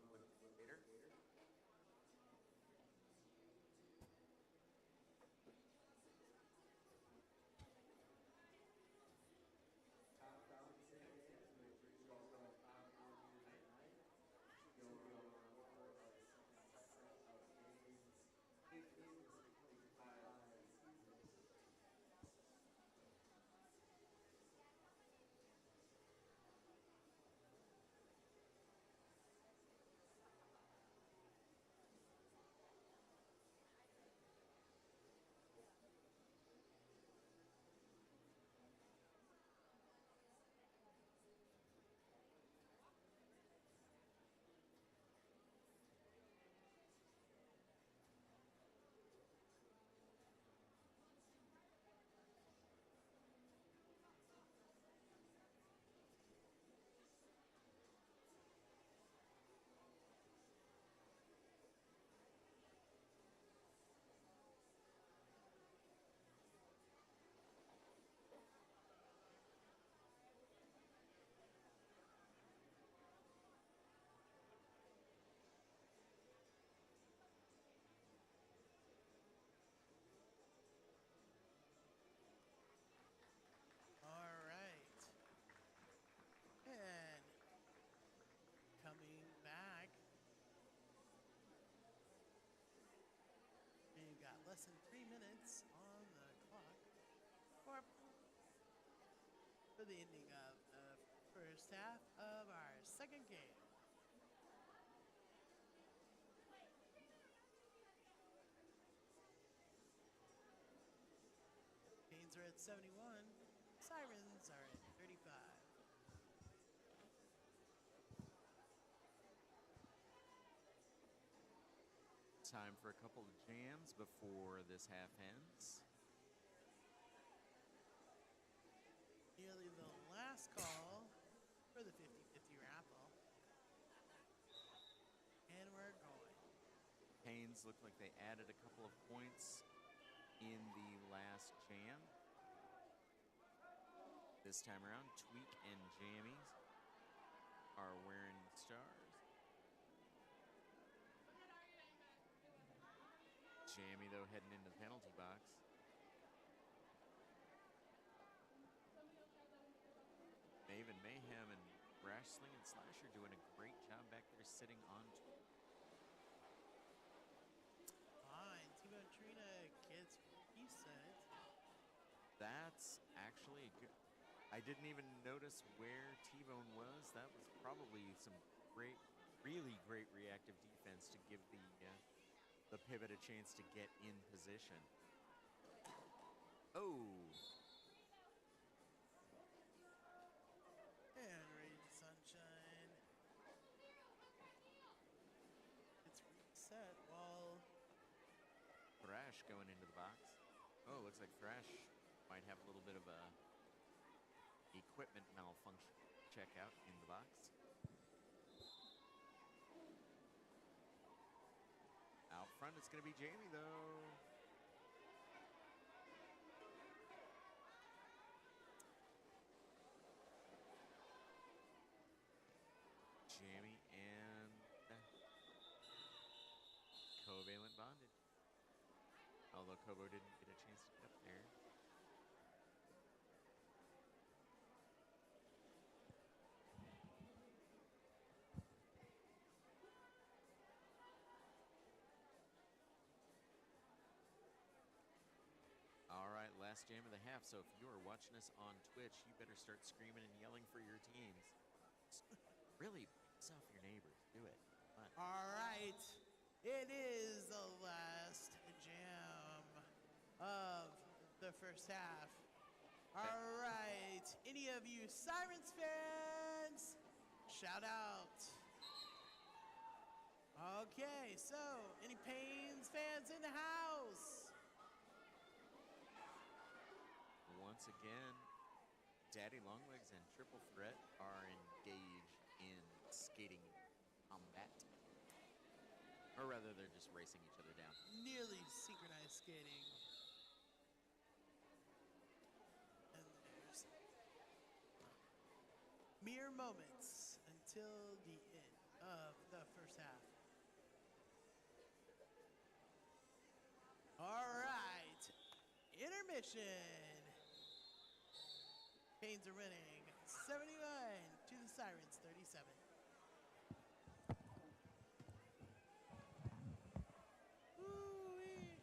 for the ending of the first half of our second game. Canes are at 71. Sirens are at 35.
Time for a couple of jams before this half ends.
Nearly the last call for the 50-50 raffle. And we're going.
Canes look like they added a couple of points in the last jam. This time around, Tweak and Jammy are wearing stars. Jammy, though, heading into the penalty box. Maven Mayhem and Rash Sling and Slasher doing a great job back there sitting on Tweak.
Fine. T-Bone Trina gets reset.
That's actually a good. I didn't even notice where T-Bone was. That was probably some great, really great reactive defense to give the pivot a chance to get in position. Oh.
And Rage Sunshine. It's reset while
Thrash going into the box. Oh, looks like Thrash might have a little bit of a equipment malfunction checkout in the box. Out front, it's going to be Jamie, though. Jamie and Covalent bonded. Although Kobo didn't get a chance to get up there. All right, last jam of the half. So if you are watching us on Twitch, you better start screaming and yelling for your teams. Really piss off your neighbors. Do it. Come on.
all right. It is the last jam of the first half. All right. Any of you Sirens fans, shout out. Okay, so any Pains fans in the house?
Once again, Daddy Longlegs and Triple Threat are engaged in skating combat. Or rather, they're just racing each other down.
Nearly synchronized skating. And there's mere moments until the end of the first half. All right, intermission. Canes are winning 71 to the Sirens 37. Ooh-wee.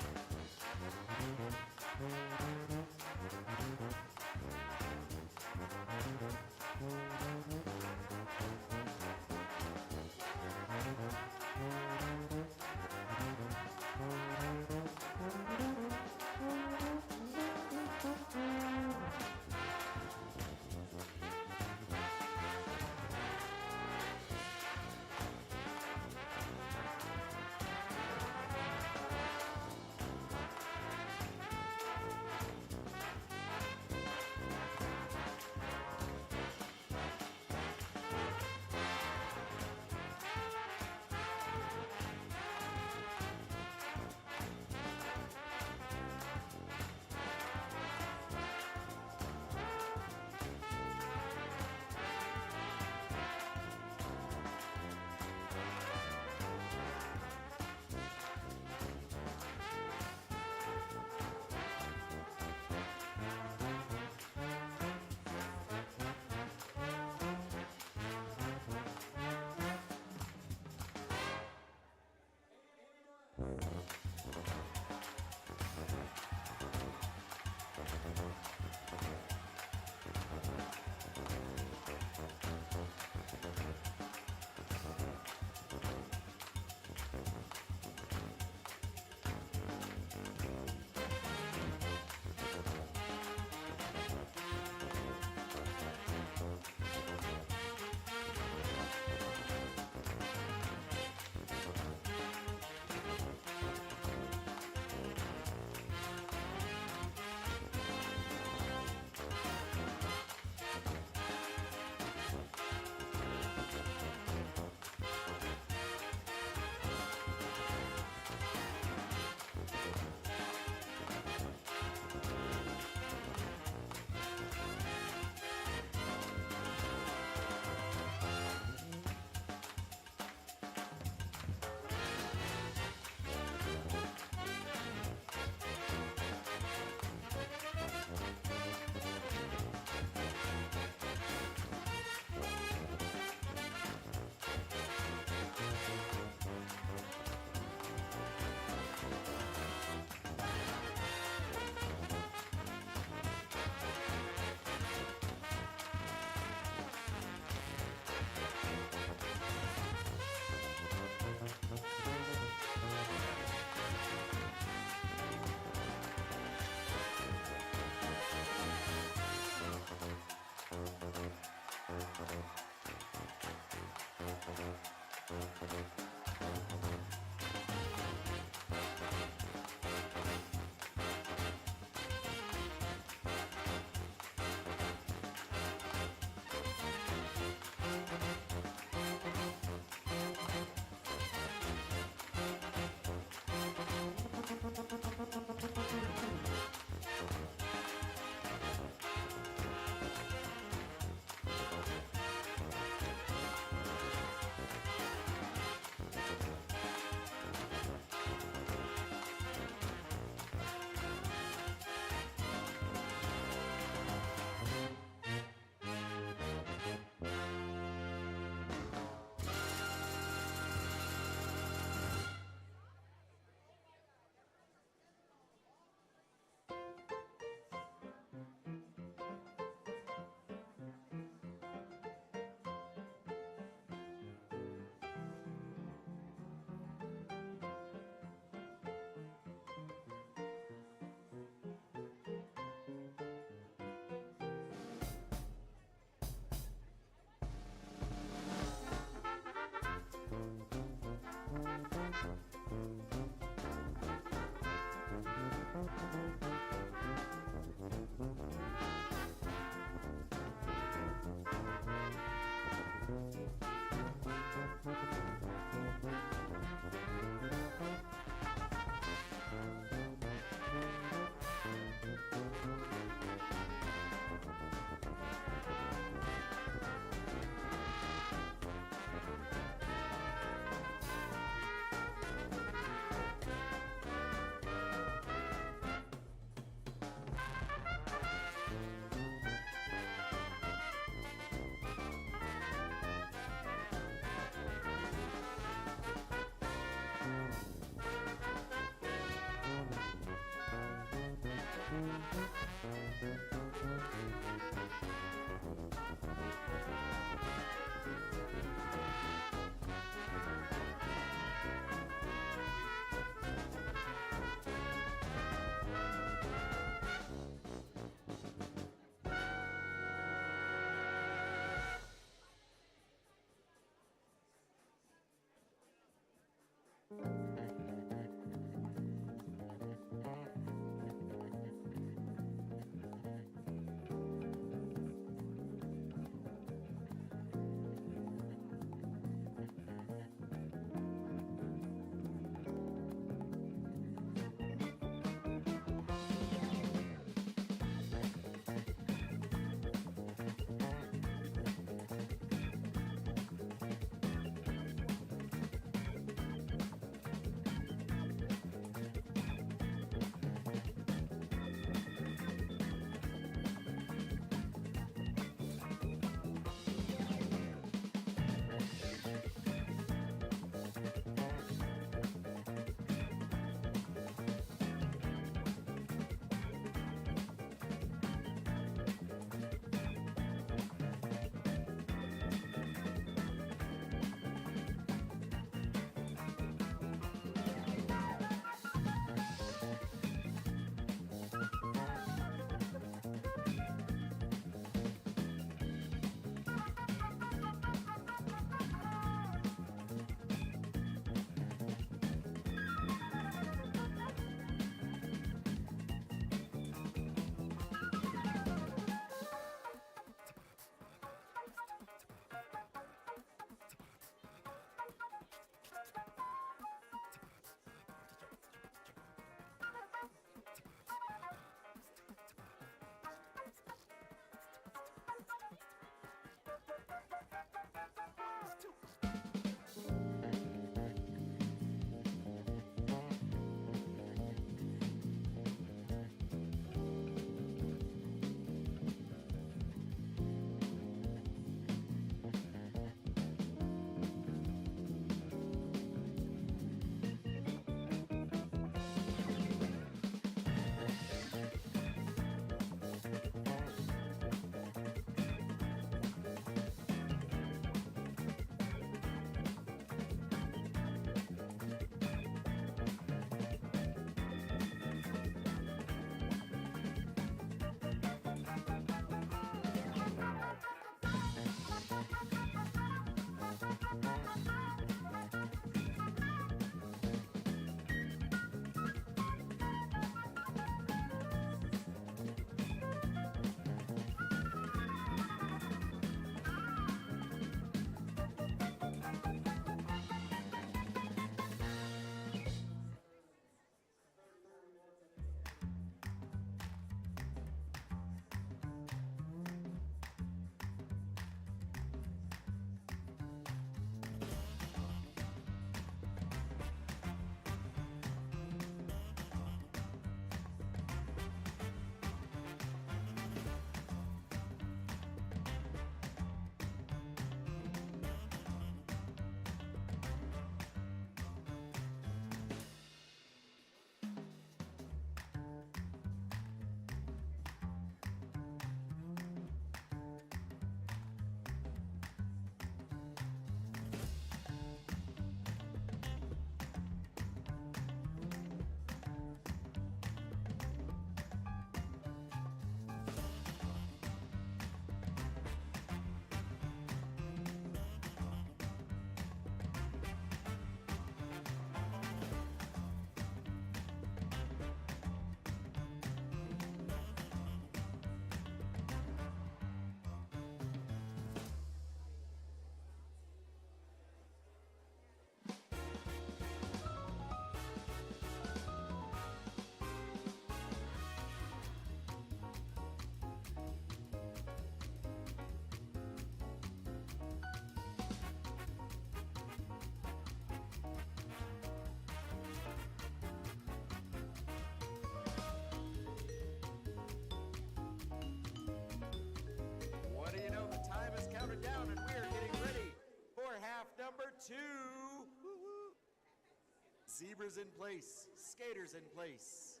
Zebras in place, skaters in place.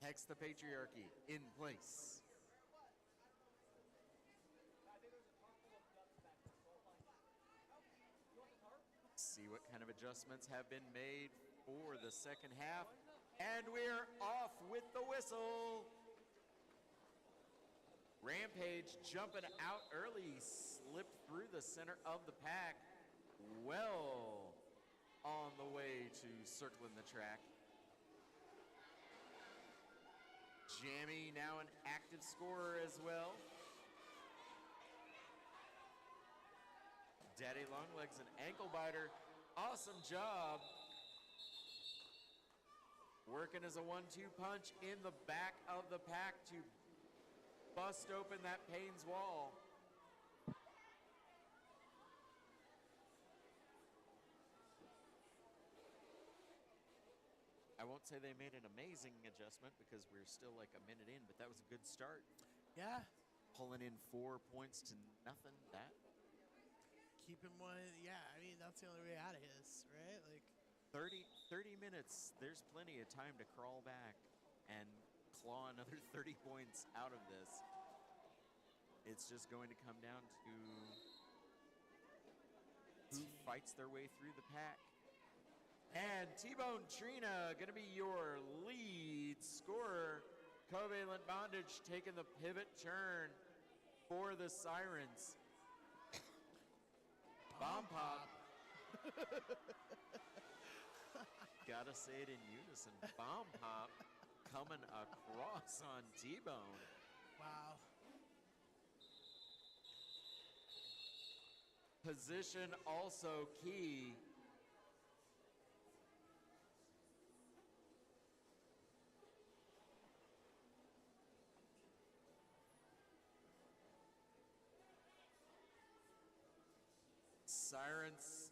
Hex the patriarchy in place. See what kind of adjustments have been made for the second half. And we're off with the whistle. Rampage jumping out early, slipped through the center of the pack. Well on the way to circling the track. Jammy now an active scorer as well. Daddy Longlegs an ankle biter. Awesome job. Working as a 1-2 punch in the back of the pack to bust open that Payne's wall. I won't say they made an amazing adjustment because we're still like a minute in, but that was a good start.
Yeah.
Pulling in 4 points to nothing. That
Keep him one. Yeah, I mean, that's the only way out of his, right? Like
30 minutes, there's plenty of time to crawl back and claw another 30 points out of this. It's just going to come down to who fights their way through the pack. And T-Bone Trina going to be your lead scorer. Covalent Bondage taking the pivot turn for the Sirens. Bomb pop. Gotta say it in unison. Bomb pop coming across on T-Bone.
wow.
Position also key. Sirens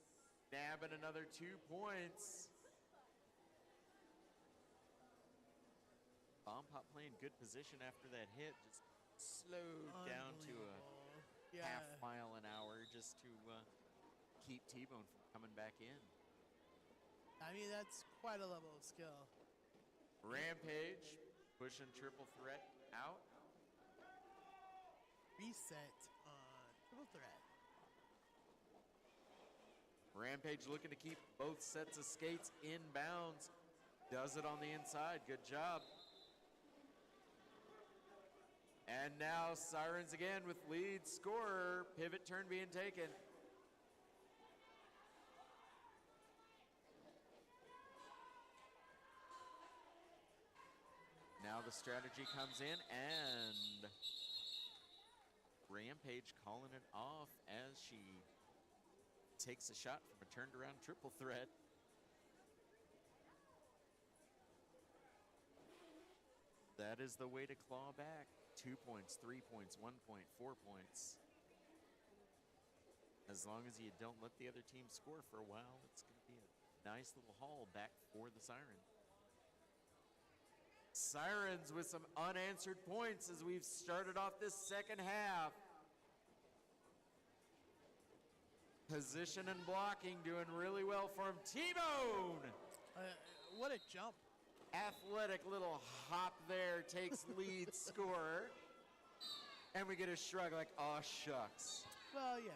nabbing another 2 points. Bomb pop playing good position after that hit. Just slowed down to a
Yeah.
half mile an hour just to keep T-Bone from coming back in.
I mean, that's quite a level of skill.
Rampage pushing triple threat out.
Reset on triple threat.
Rampage looking to keep both sets of skates in bounds. Does it on the inside. Good job. And now Sirens again with lead scorer. Pivot turn being taken. Now the strategy comes in and Rampage calling it off as she takes a shot from a turned around triple threat. That is the way to claw back. 2 points, 3 points, 1 point, 4 points. As long as you don't let the other team score for a while, it's going to be a nice little haul back for the Sirens. Sirens with some unanswered points as we've started off this second half. Position and blocking doing really well for him. T-Bone!
What a jump.
Athletic little hop there takes lead scorer. And we get a shrug like, aw, shucks.
Well, yeah.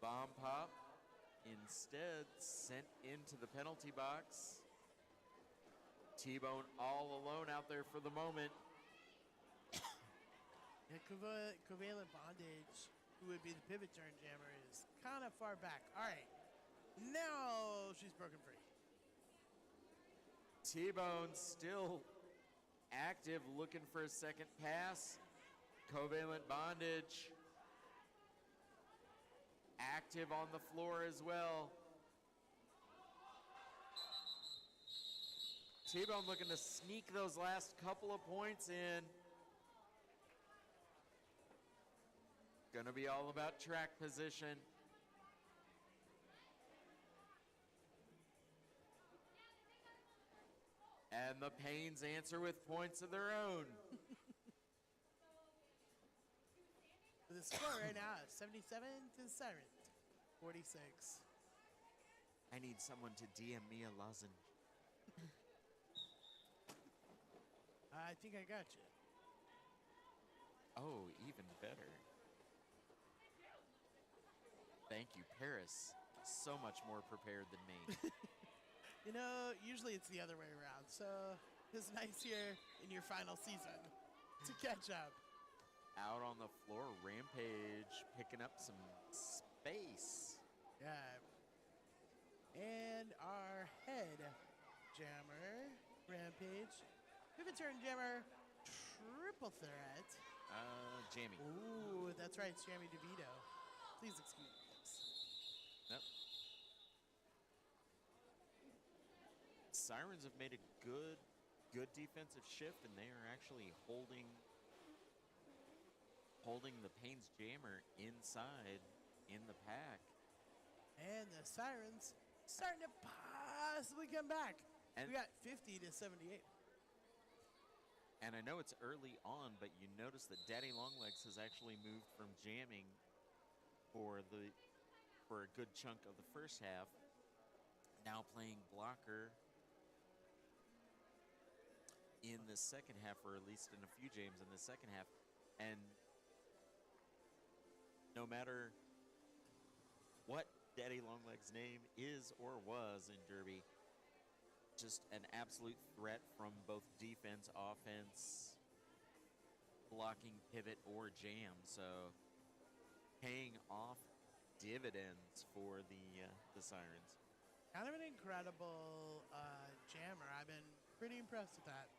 Bomb pop instead sent into the penalty box. T-Bone all alone out there for the moment.
Yeah, Covalent Bondage, who would be the pivot turn jammer, is kind of far back. All right. Now she's broken free.
T-Bone still active, looking for a second pass. Covalent Bondage active on the floor as well. T-Bone looking to sneak those last couple of points in. Gonna be all about track position. And the Paynes answer with points of their own.
The score right now is 77 to the Sirens, 46.
I need someone to DM me a lozenge.
I think I got you.
Oh, even better. Thank you, Paris. So much more prepared than me.
You know, usually it's the other way around. So it's nice here in your final season to catch up.
Out on the floor, Rampage picking up some space.
Yeah. And our head jammer, Rampage. Pivot turn jammer, triple threat.
Jamie.
Ooh, that's right, it's Jamie DeVito. Please excuse me.
Nope. Sirens have made a good defensive shift, and they are actually holding the Pains Jammer inside in the pack.
And the Sirens starting to possibly come back.
And
we got 50 to 78.
And I know it's early on, but you notice that Daddy Longlegs has actually moved from jamming for a good chunk of the first half, now playing blocker in the second half, or at least in a few games in the second half. And no matter what Daddy Longlegs' name is or was in Derby, just an absolute threat from both defense, offense, blocking, pivot, or jam. So paying off dividends for the Sirens.
Kind of an incredible jammer. I've been pretty impressed with that.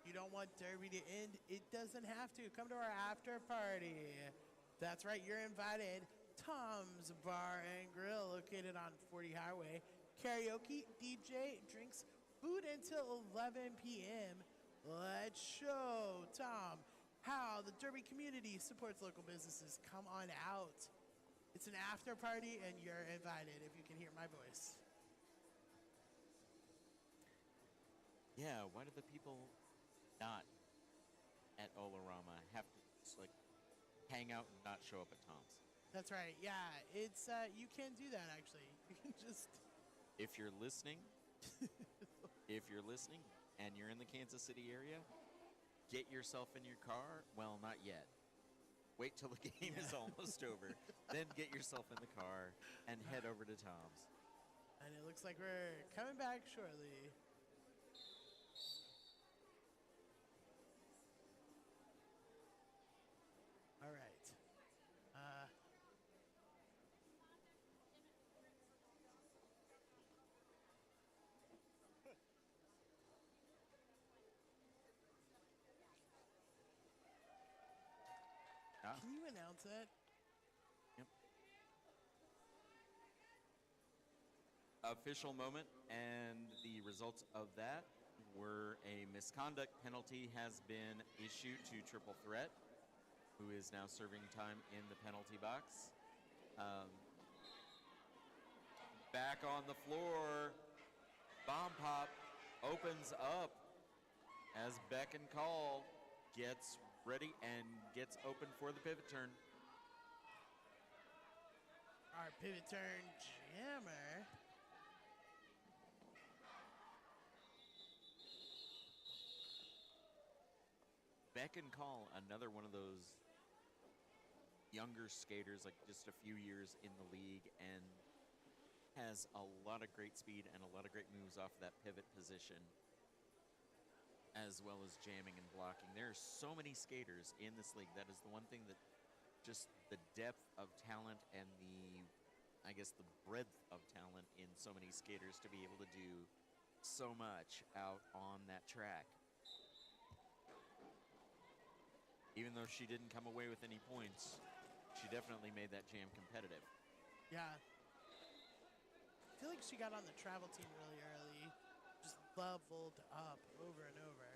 You don't want Derby to end? It doesn't have to. Come to our after party. That's right, you're invited. Tom's Bar and Grill, located on 40 Highway. Karaoke, DJ, drinks, food until 11 p.m. Let's show Tom how the Derby community supports local businesses. Come on out. It's an after party, and you're invited if you can hear my voice.
Yeah, why do the people not at Olarama have to just like hang out and not show up at Tom's?
That's right. Yeah, it's you can do that actually. You can just
if you're listening, and you're in the Kansas City area, get yourself in your car. Well, not yet. Wait till the game is almost over. Then get yourself in the car and head over to Tom's.
And it looks like we're coming back shortly. All right. Can you announce that?
Yep. Official moment, and the results of that were a misconduct penalty has been issued to Triple Threat, who is now serving time in the penalty box. Back on the floor, Bomb Pop opens up as Beck and Call gets ready and gets open for the pivot turn.
Our pivot turn jammer.
Beck and Call, another one of those younger skaters, like just a few years in the league, and has a lot of great speed and a lot of great moves off of that pivot position, as well as jamming and blocking. There are so many skaters in this league. That is the one thing that just the depth of talent and I guess the breadth of talent in so many skaters to be able to do so much out on that track. Even though she didn't come away with any points, she definitely made that jam competitive.
Yeah. I feel like she got on the travel team really early. Just leveled up over and over.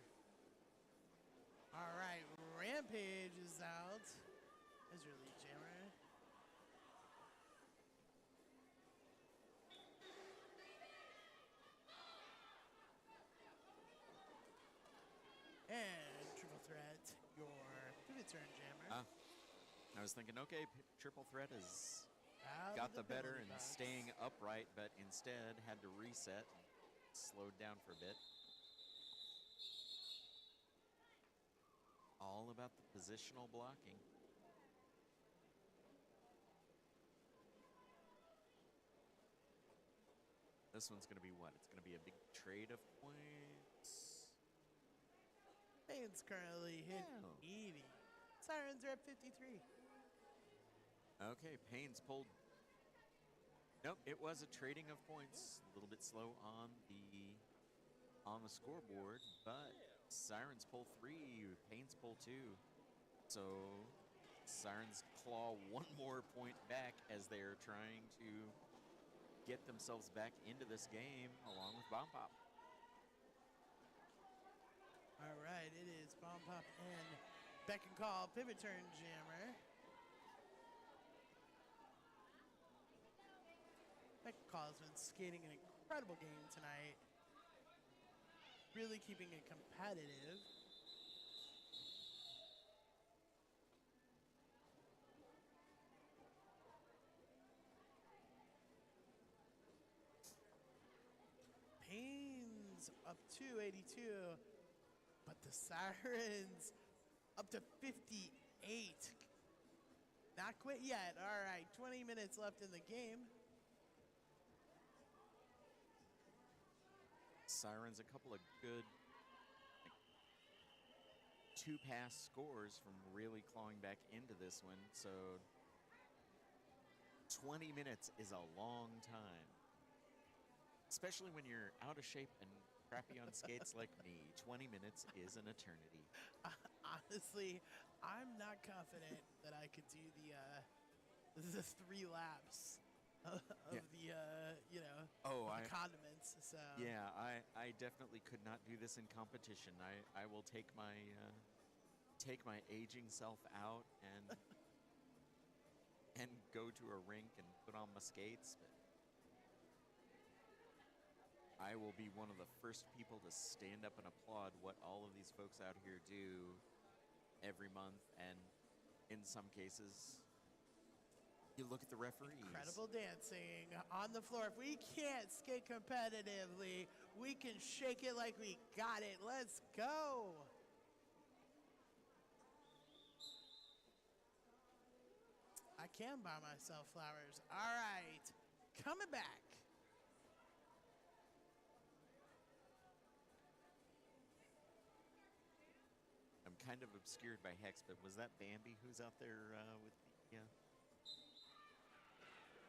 All right, Rampage is out as your lead jammer. And Triple Threat, your pivot turn jammer.
I was thinking, okay, triple threat has
Out
got
of
the better
penalty
and
box.
staying upright, but instead had to reset and slowed down for a bit. All about the positional blocking. This one's going to be what? It's going to be a big trade of points.
Payne's currently hit
Oh.
80. Sirens are at 53.
Okay, Payne's pulled. Nope, it was a trading of points. A little bit slow on the scoreboard, but Sirens pull 3, Payne's pull 2. So Sirens claw one more point back as they are trying to get themselves back into this game along with Bomb Pop.
All right, it is Bomb Pop and Beck and Call pivot turn jammer. Beck and Call has been skating an incredible game tonight. Really keeping it competitive. Payne's up to 82, but the Sirens up to 58. Not quit yet. All right, 20 minutes left in the game.
Sirens a couple of good two-pass scores from really clawing back into this one. So 20 minutes is a long time, especially when you're out of shape and crappy on skates like me. 20 minutes is an eternity.
Honestly, I'm not confident that I could do the 3 laps of
Yeah.
the
Oh,
of the condiments. So
yeah, I definitely could not do this in competition. I will take my aging self out and go to a rink and put on my skates. But I will be one of the first people to stand up and applaud what all of these folks out here do every month, and in some cases, you look at the referees.
incredible dancing on the floor. If we can't skate competitively, we can shake it like we got it. Let's go. I can buy myself flowers. All right, coming back.
I'm kind of obscured by Hex, but was that Bambi who's out there with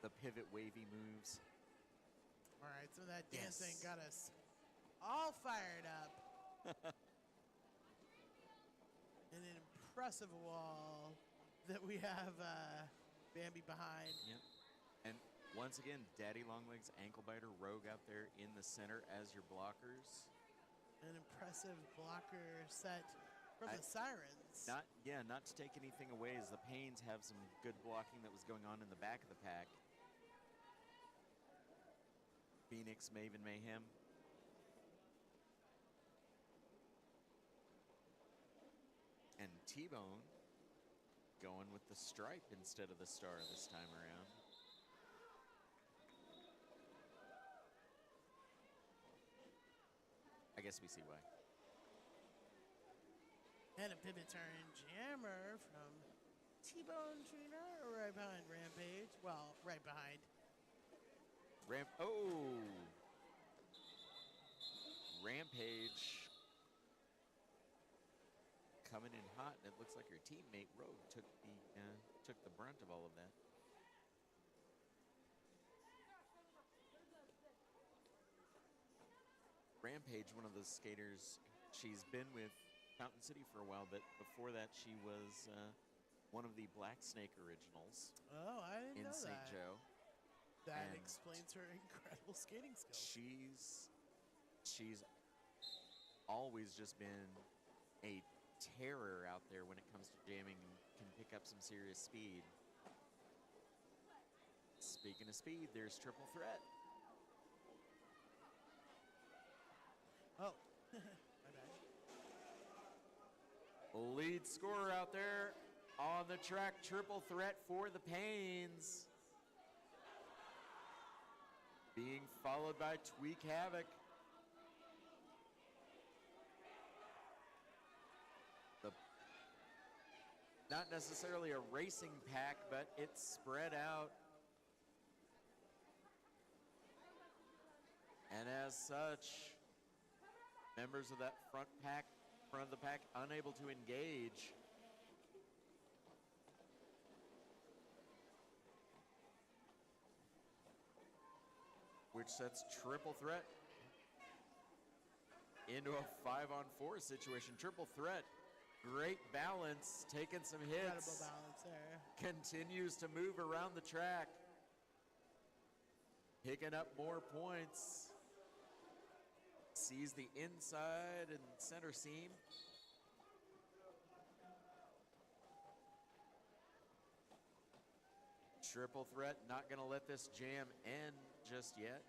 the pivot wavy moves?
All right, so that
Yes.
dancing got us all fired up. And an impressive wall that we have Bambi behind.
Yep. And once again, Daddy Longlegs, Ankle Biter, Rogue out there in the center as your blockers.
An impressive blocker set from the Sirens.
Not to take anything away, as the Pains have some good blocking that was going on in the back of the pack. Phoenix, Maven, Mayhem. And T-Bone going with the stripe instead of the star this time around. I guess we see why.
And a pivot turn jammer from T-Bone Jr. right behind Rampage. Well, right behind.
Rampage coming in hot, and it looks like your teammate Rogue took the brunt of all of that. Rampage, one of those skaters, she's been with Fountain City for a while, but before that she was one of the Black Snake originals
Oh, I didn't
in
know
St.
that.
Joe.
That
And
explains her incredible skating skills.
She's always just been a terror out there when it comes to jamming and can pick up some serious speed. Speaking of speed, there's Triple Threat.
Oh, my bad.
Lead scorer out there, on the track. Triple threat for the Pains. Being followed by Tweak Havoc. Not necessarily a racing pack, but it's spread out. And as such, members of that front of the pack, unable to engage. Which sets Triple Threat into a 5-on-4 situation. Triple Threat, great balance, taking some hits.
Incredible balance there.
Continues to move around the track. Picking up more points. Sees the inside and center seam. Triple Threat not going to let this jam end just yet.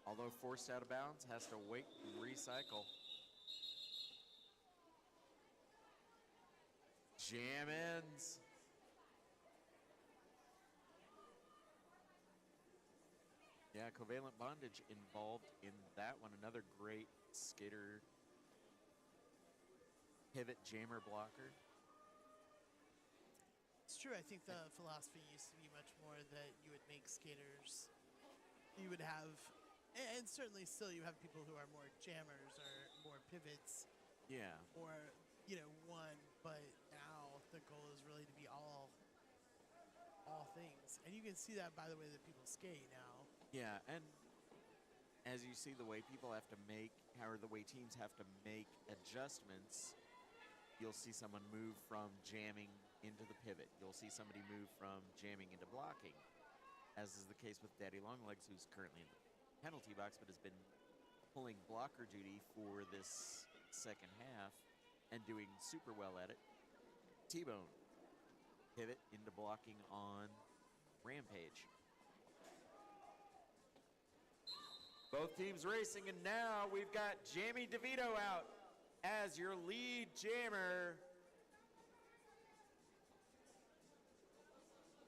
Although forced out of bounds, has to wait and recycle. Jam ends. Yeah, covalent bondage involved in that one. Another great skater pivot jammer blocker.
It's true. I think the philosophy used to be much more that you would make skaters, you would have, and certainly still you have people who are more jammers or more pivots.
Yeah.
Or, you know, one, but now the goal is really to be all things. And you can see that by the way that people skate now.
Yeah, and as you see the way people have to make, or the way teams have to make adjustments, you'll see someone move from jamming into the pivot. You'll see somebody move from jamming into blocking, as is the case with Daddy Longlegs, who's currently in the penalty box, but has been pulling blocker duty for this second half and doing super well at it. T-Bone, pivot into blocking on Rampage. Both teams racing, and now we've got Jamie DeVito out as your lead jammer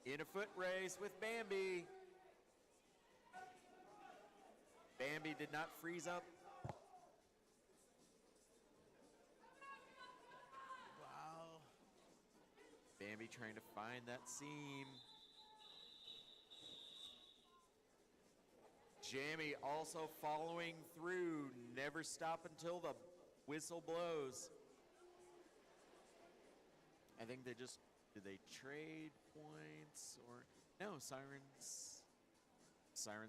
in a foot race with Bambi. Bambi did not freeze up.
Wow.
Bambi trying to find that seam. Jamie also following through, never stop until the whistle blows. I think they just, did they trade points or, no, Sirens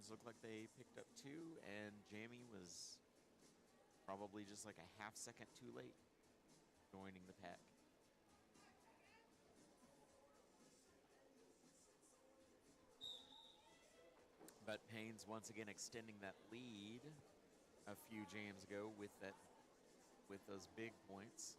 look like they picked up 2, and Jamie was probably just like a half second too late joining the pack. But Payne's once again extending that lead a few jams ago with those big points.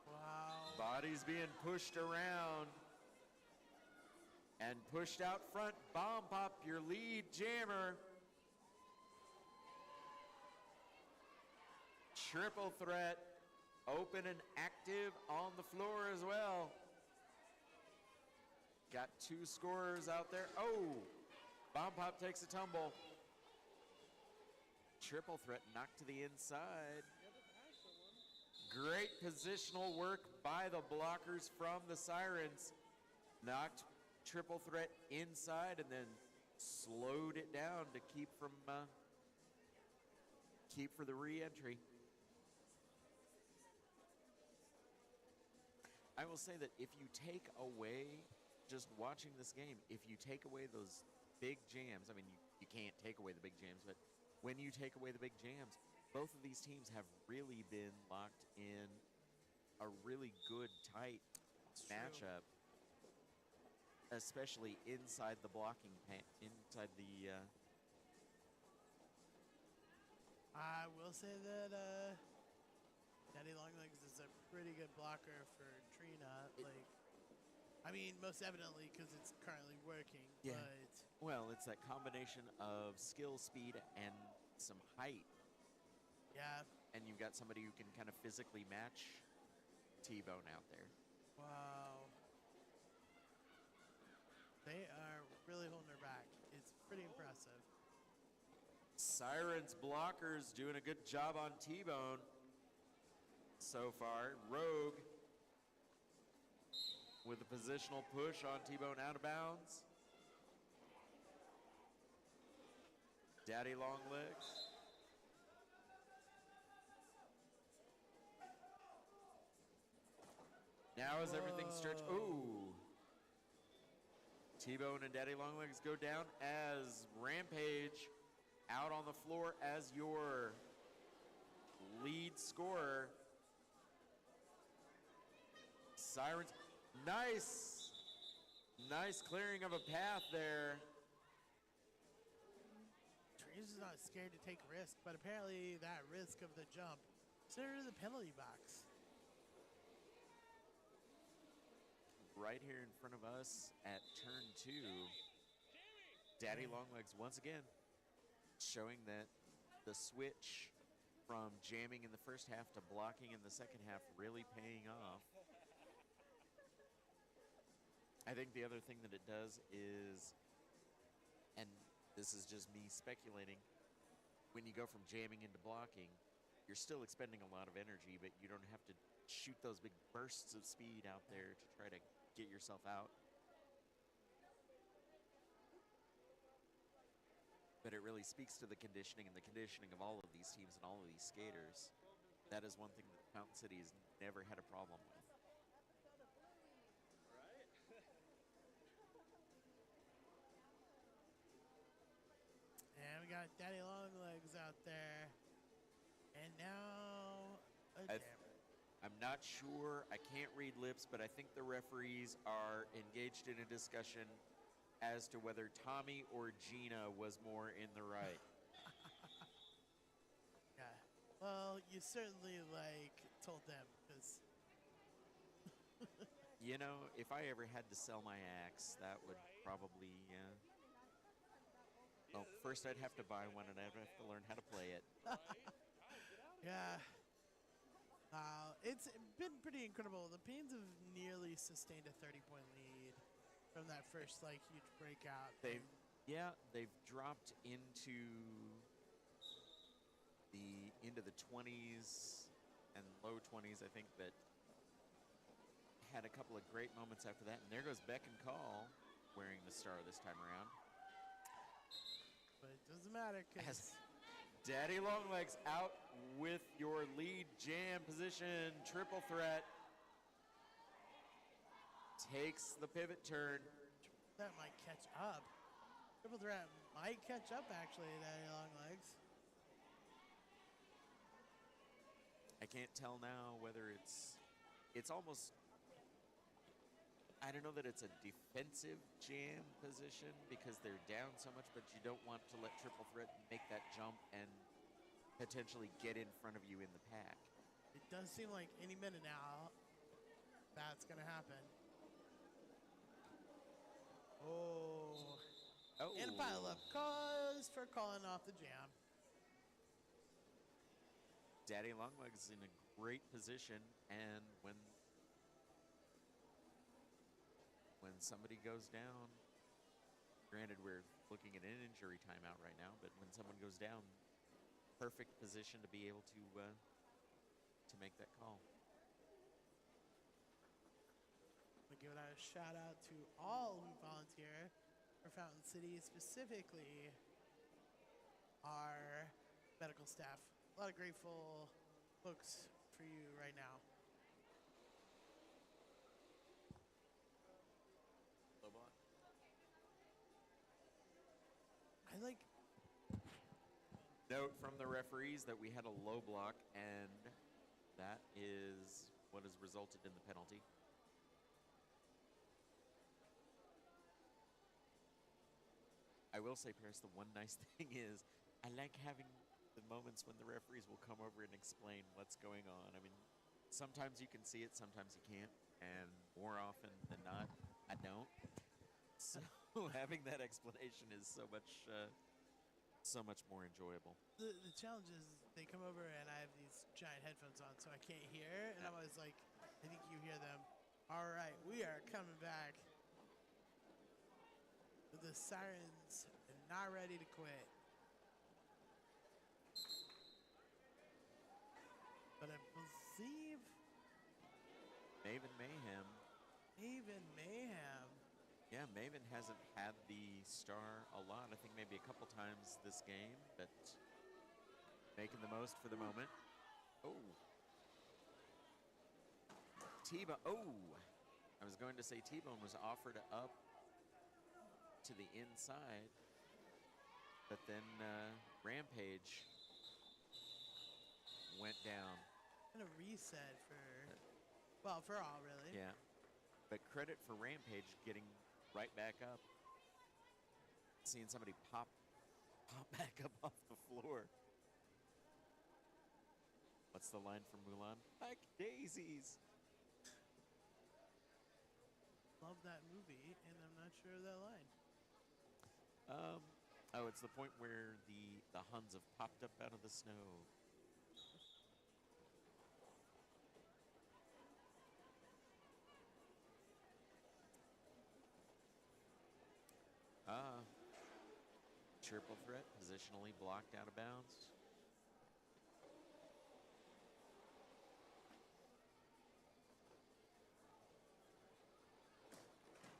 Wow.
Bodies being pushed around and pushed out front. Bomb Pop, your lead jammer. Triple Threat, open and active on the floor as well. Got 2 scorers out there. Oh, Bomb Pop takes a tumble. Triple Threat knocked to the inside. Great positional work by the blockers from the Sirens. Knocked Triple Threat inside and then slowed it down to keep for the re-entry. I will say that if you take away, just watching this game, if you take away those big jams, I mean, you can't take away the big jams, but when you take away the big jams, both of these teams have really been locked in a really good, tight matchup, especially inside the blocking, inside the...
I will say that Daddy Longlegs is a pretty good blocker for Trina. I mean, most evidently because it's currently working.
Yeah.
But
Well, it's that combination of skill, speed, and some height.
yeah,
And you've got somebody who can kind of physically match T-Bone out there.
wow. They are really holding their back. It's pretty impressive.
Siren's blockers doing a good job on T-Bone so far. Rogue with a positional push on T-Bone out of bounds. Daddy Longlegs. Now as everything stretched, ooh. T-Bone and Daddy Longlegs go down as Rampage out on the floor as your lead scorer. Sirens, nice clearing of a path there.
Trees is not scared to take risk, but apparently that risk of the jump sent her to the penalty box.
Right here in front of us at turn 2, Daddy Longlegs once again showing that the switch from jamming in the first half to blocking in the second half really paying off. I think the other thing that it does is, and this is just me speculating, when you go from jamming into blocking, you're still expending a lot of energy, but you don't have to shoot those big bursts of speed out there to try to get yourself out. But it really speaks to the conditioning and the conditioning of all of these teams and all of these skaters. That is one thing that Mountain City has never had a problem with.
And we got Daddy Longlegs out there. And now a jammer.
I'm not sure. I can't read lips, but I think the referees are engaged in a discussion as to whether Tommy or Gina was more in the right.
Yeah. Well, you certainly told them because
You know, if I ever had to sell my axe, that would probably. Well, first I'd have to buy one, and I'd have to learn how to play it.
yeah. It's been pretty incredible. The Pains have nearly sustained a 30-point lead from that first huge breakout.
They've dropped into the 20s and low 20s. I think that had a couple of great moments after that, and there goes Beck and Call wearing the star this time around.
But it doesn't matter because
Daddy Longlegs out with your lead jam position, triple threat. Takes the pivot turn.
that might catch up. Triple threat might catch up actually, Daddy Longlegs.
I can't tell now whether it's almost, I don't know that it's a defensive jam position because they're down so much, but you don't want to let triple threat make that jump and potentially get in front of you in the pack.
It does seem like any minute now that's going to happen. Oh. And a pile up cause for calling off the jam.
Daddy Longlegs in a great position, and when somebody goes down, granted we're looking at an injury timeout right now, but when someone goes down, perfect position to be able to make that call.
We give a shout out to all who volunteer for Fountain City, specifically our medical staff. A lot of grateful folks for you right now. I like.
Note from the referees that we had a low block, and that is what has resulted in the penalty. I will say, Paris, the one nice thing is I like having the moments when the referees will come over and explain what's going on. I mean, sometimes you can see it, sometimes you can't, and more often than not, having that explanation is so much more enjoyable.
The challenge is they come over and I have these giant headphones on, so I can't hear. And I'm always like, I think you hear them. All right, we are coming back. The sirens are not ready to quit. But I believe
Maven Mayhem.
Maven Mayhem.
Yeah, Maven hasn't had the star a lot. I think maybe a couple times this game, but making the most for the moment. Oh. T-Bone. Oh. I was going to say T-Bone was offered up to the inside, but then Rampage went down.
And a reset for, well, for all, really.
Yeah. But credit for Rampage getting right back up. Seeing somebody pop back up off the floor. What's the line from Mulan? Like daisies.
Love that movie, and I'm not sure of that line.
Oh, it's the point where the Huns have popped up out of the snow. Triple threat, positionally blocked out of bounds.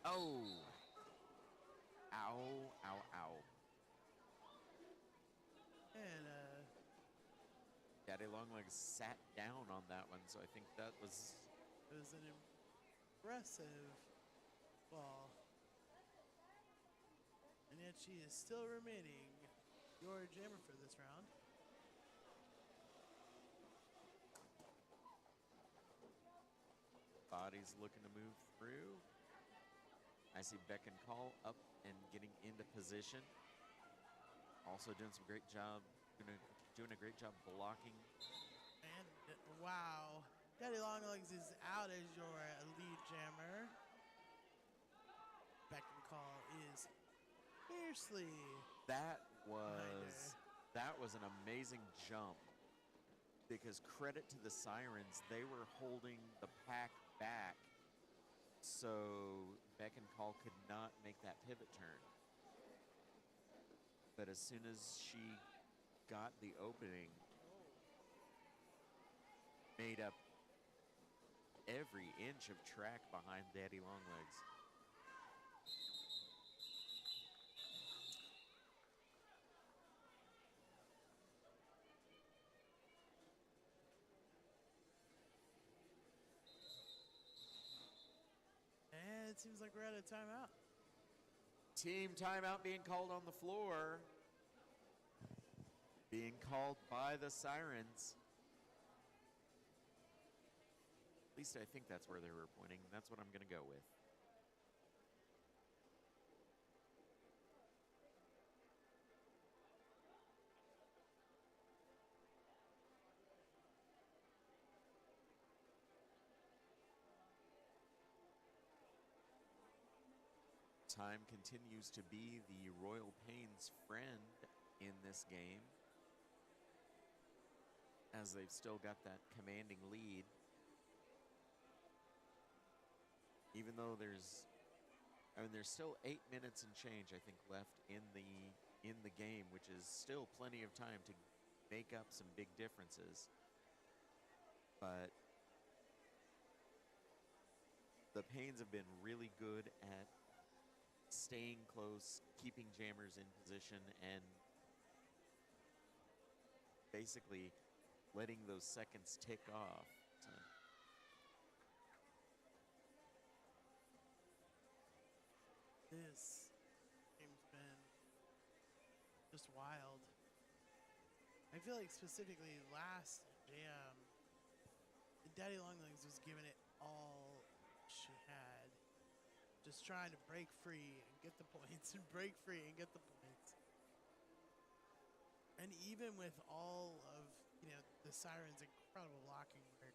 Oh! Ow, ow, ow.
And
Daddy Longlegs sat down on that one, so I think that was...
it was an impressive ball. And yet she is still remaining your jammer for this round.
Body's looking to move through. I see Beck and Call up and getting into position. Also doing some great job, doing a great job blocking.
And wow, Daddy Longlegs is out as your lead jammer. Beck and Call is fiercely.
That was an amazing jump, because credit to the Sirens, they were holding the pack back, so Beck and Call could not make that pivot turn. But as soon as she got the opening, made up every inch of track behind Daddy Longlegs.
And it seems like we're at a timeout.
Team timeout being called on the floor. Being called by the Sirens. At least I think that's where they were pointing. That's what I'm going to go with. Time continues to be the Royal Pain's friend in this game, as they've still got that commanding lead. Even though there's still 8 minutes and change, I think, left in the game, which is still plenty of time to make up some big differences. But the Pains have been really good at staying close, keeping jammers in position, and basically letting those seconds tick off. So.
This game's been just wild. I feel like specifically last jam, Daddy Longlegs was giving it all she had. Just trying to break free and get the points and break free and get the points. And even with all of, the Sirens' incredible blocking work.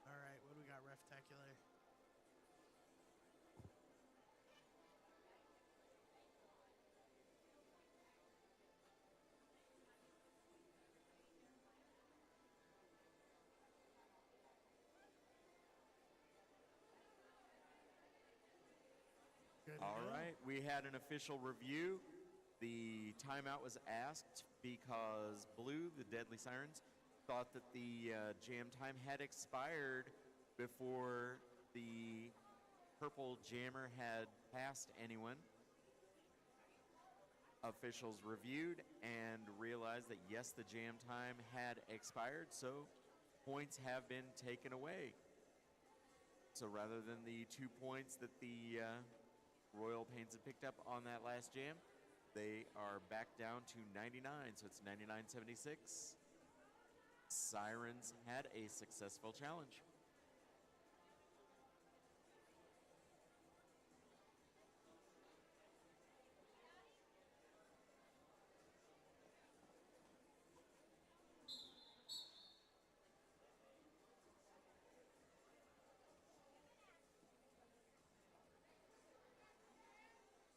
All right, what do we got, Reftacular?
we had an official review. The timeout was asked because Blue, the Deadly Sirens, thought that the jam time had expired before the purple jammer had passed anyone. Officials reviewed and realized that yes, the jam time had expired, so points have been taken away. So rather than the 2 points that the Royal Pains had picked up on that last jam, they are back down to 99, so it's 99-76. Sirens had a successful challenge.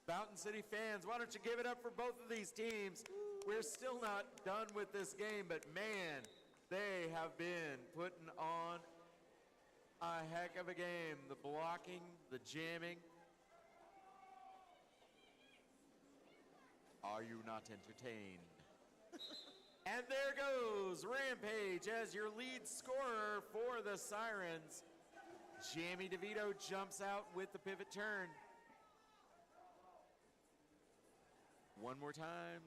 Fountain City fans, why don't you give it up for both of these teams? We're still not done with this game, but man, they have been putting on a heck of a game. The blocking, the jamming. Are you not entertained? And there goes Rampage as your lead scorer for the Sirens. Jamie DeVito jumps out with the pivot turn. One more time.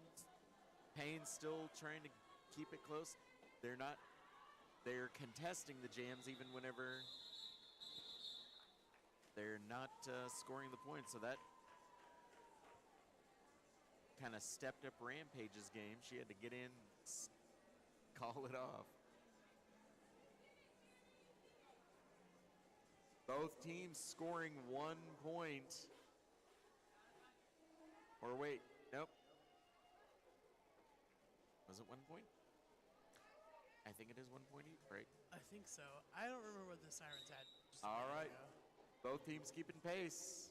Payne's still trying to keep it close. They're contesting the jams even whenever they're not scoring the points. So that kind of stepped up Rampage's game. She had to get in, call it off. Both teams scoring 1 point. Or wait, nope. Was it 1 point? I think it is 1 point each, right?
I think so. I don't remember what the Sirens had. Just a
All
minute
right.
ago.
Both teams keeping pace.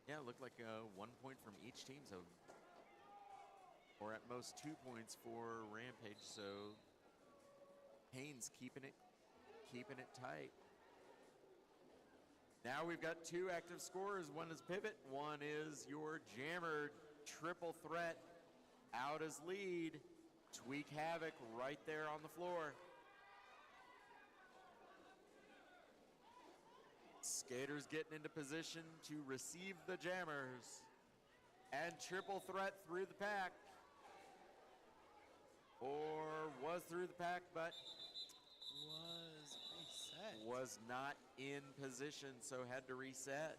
Yeah, it looked like 1 point from each team, so or at most 2 points for Rampage. So Haynes keeping it tight. Now we've got 2 active scorers. One is pivot, one is your jammer. Triple threat out as lead. Tweak Havoc right there on the floor. Skaters getting into position to receive the jammers. And triple threat through the pack. Or was through the pack, but
Was reset.
was not in position, so had to reset.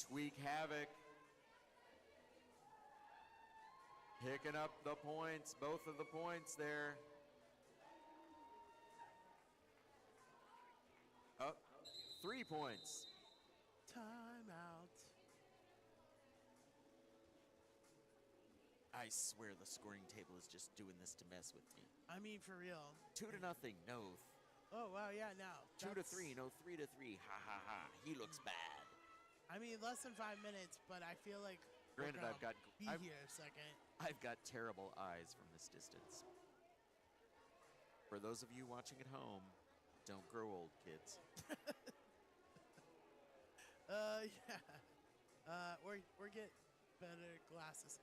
Tweak Havoc picking up the points, both of the points there. Up 3 points.
Timeout.
I swear the scoring table is just doing this to mess with me.
I mean, for real.
2-0, no.
Oh, wow, yeah, now.
2-3, no. 3-3, ha ha ha. He looks bad.
I mean, less than 5 minutes, but I feel like
Granted,
we're
I've got
be
I've,
here a second.
I've got terrible eyes from this distance. For those of you watching at home, don't grow old, kids.
Yeah. Or get better glasses.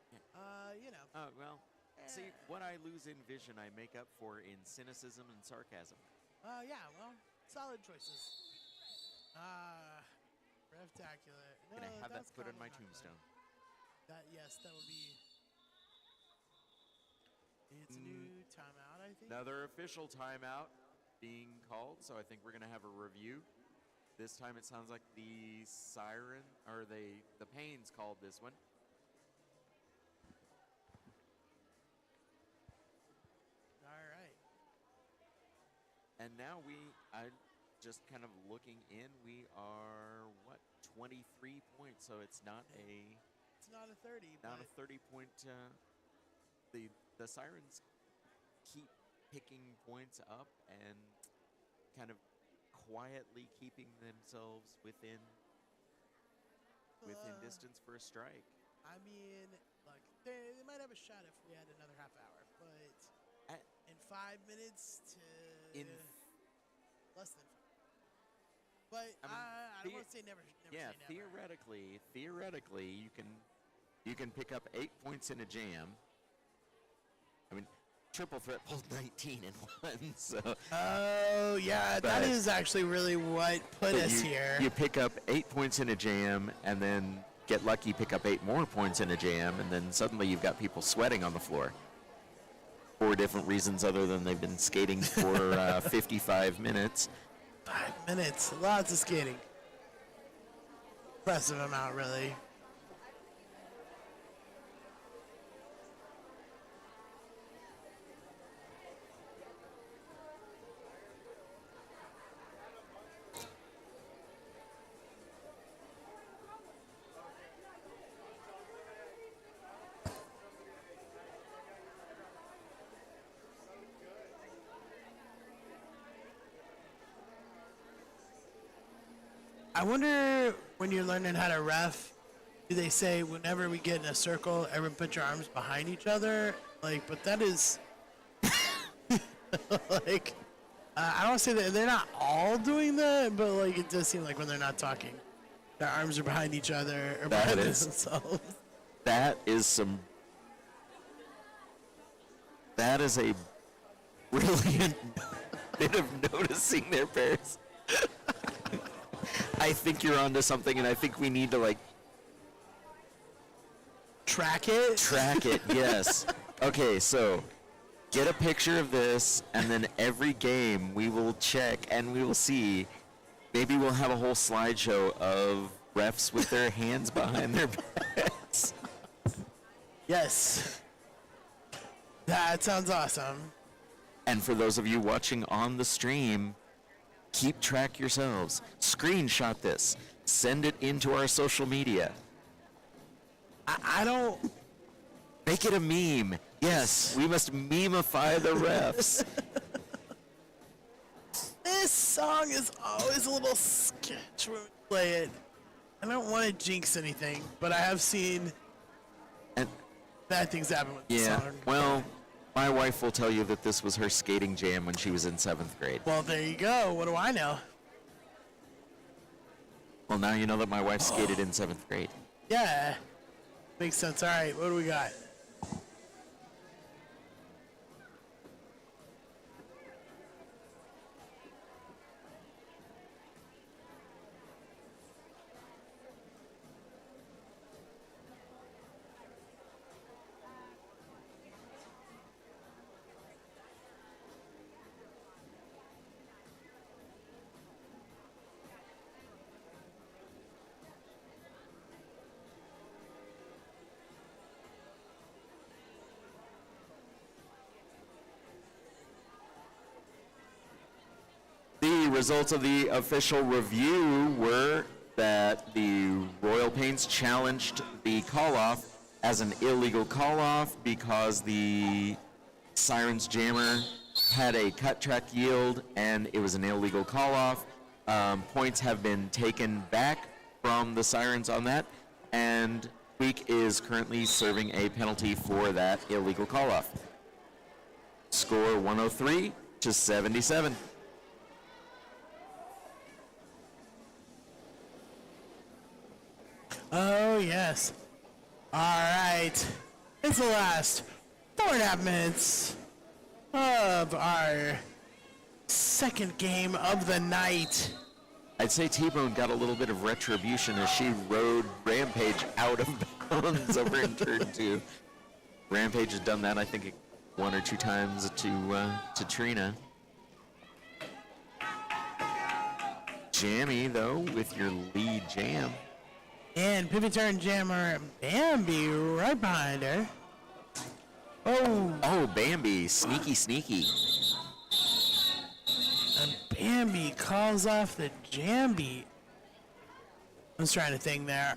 You know.
Oh, well, see, what I lose in vision, I make up for in cynicism and sarcasm.
Yeah, well, solid choices. Revtacular. No,
Gonna have that
that's
put on
probably
my
not good.
tombstone.
Yes, that would be. It's a new timeout, I think.
Another official timeout being called, so I think we're gonna have a review. This time it sounds like the siren, or the Pains called this one.
All right.
And now I just kind of looking in, we are, 23 points, so it's not a...
It's not a 30,
Not
but
a 30-point, the Sirens keep picking points up and kind of quietly keeping themselves within distance for a strike.
I mean, look, they might have a shot if we had another half hour, but in 5 minutes to But
I mean,
I don't want to say never
Yeah,
say never.
theoretically, you can pick up 8 points in a jam. I mean, Triple Threat pulled 19 in one, so.
Oh, yeah, that is actually really what put us here.
You pick up 8 points in a jam, and then get lucky, pick up 8 more points in a jam, and then suddenly you've got people sweating on the floor. For different reasons other than they've been skating for 55 minutes.
5 minutes, lots of skating. Impressive amount, really. I wonder when you're learning how to ref, do they say whenever we get in a circle, everyone put your arms behind each other? Like, but that is like, I don't say that they're not all doing that, but like it does seem like when they're not talking, their arms are behind each other or behind themselves.
That is a brilliant bit of noticing their pairs. I think you're onto something, and I think we need to, like...
Track it?
Track it, yes. Okay, so get a picture of this, and then every game we will check, and we will see. Maybe we'll have a whole slideshow of refs with their hands behind their backs.
Yes. That sounds awesome.
And for those of you watching on the stream... Keep track yourselves. Screenshot this. Send it into our social media.
I don't...
Make it a meme. Yes, we must memeify the refs.
This song is always a little sketch when we play it. I don't want to jinx anything, but I have seen bad things happen with the song.
Well... My wife will tell you that this was her skating jam when she was in 7th grade.
Well, there you go. What do I know?
Well, now you know that my wife skated in 7th grade.
Yeah. Makes sense. All right, what do we got?
The results of the official review were that the Royal Paints challenged the call-off as an illegal call-off because the Sirens Jammer had a cut track yield and it was an illegal call-off. Points have been taken back from the Sirens on that, and Tweak is currently serving a penalty for that illegal call-off. Score 103-77.
Oh, yes. All right. It's the last 4.5 minutes of our second game of the night.
I'd say T-Bone got a little bit of retribution as she rode Rampage out of bounds over in turn 2. Rampage has done that, I think, 1 or 2 times to Trina. Jammy, though, with your lead jam.
And pivot turn jammer Bambi right behind her.
Oh, Bambi, sneaky, sneaky.
And Bambi calls off the Jambi. I was trying to think there.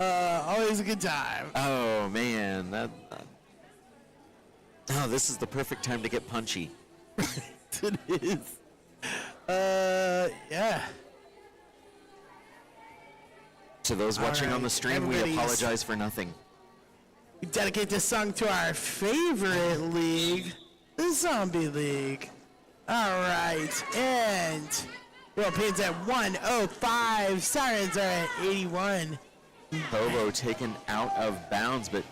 Always a good time.
Oh, man. Oh, this is the perfect time to get punchy.
It is. Yeah.
To those watching on the stream, we apologize for nothing.
We dedicate this song to our favorite league, the Zombie League. All right, and well, Pain's at 105. Sirens are at 81.
Bobo taken out of bounds, but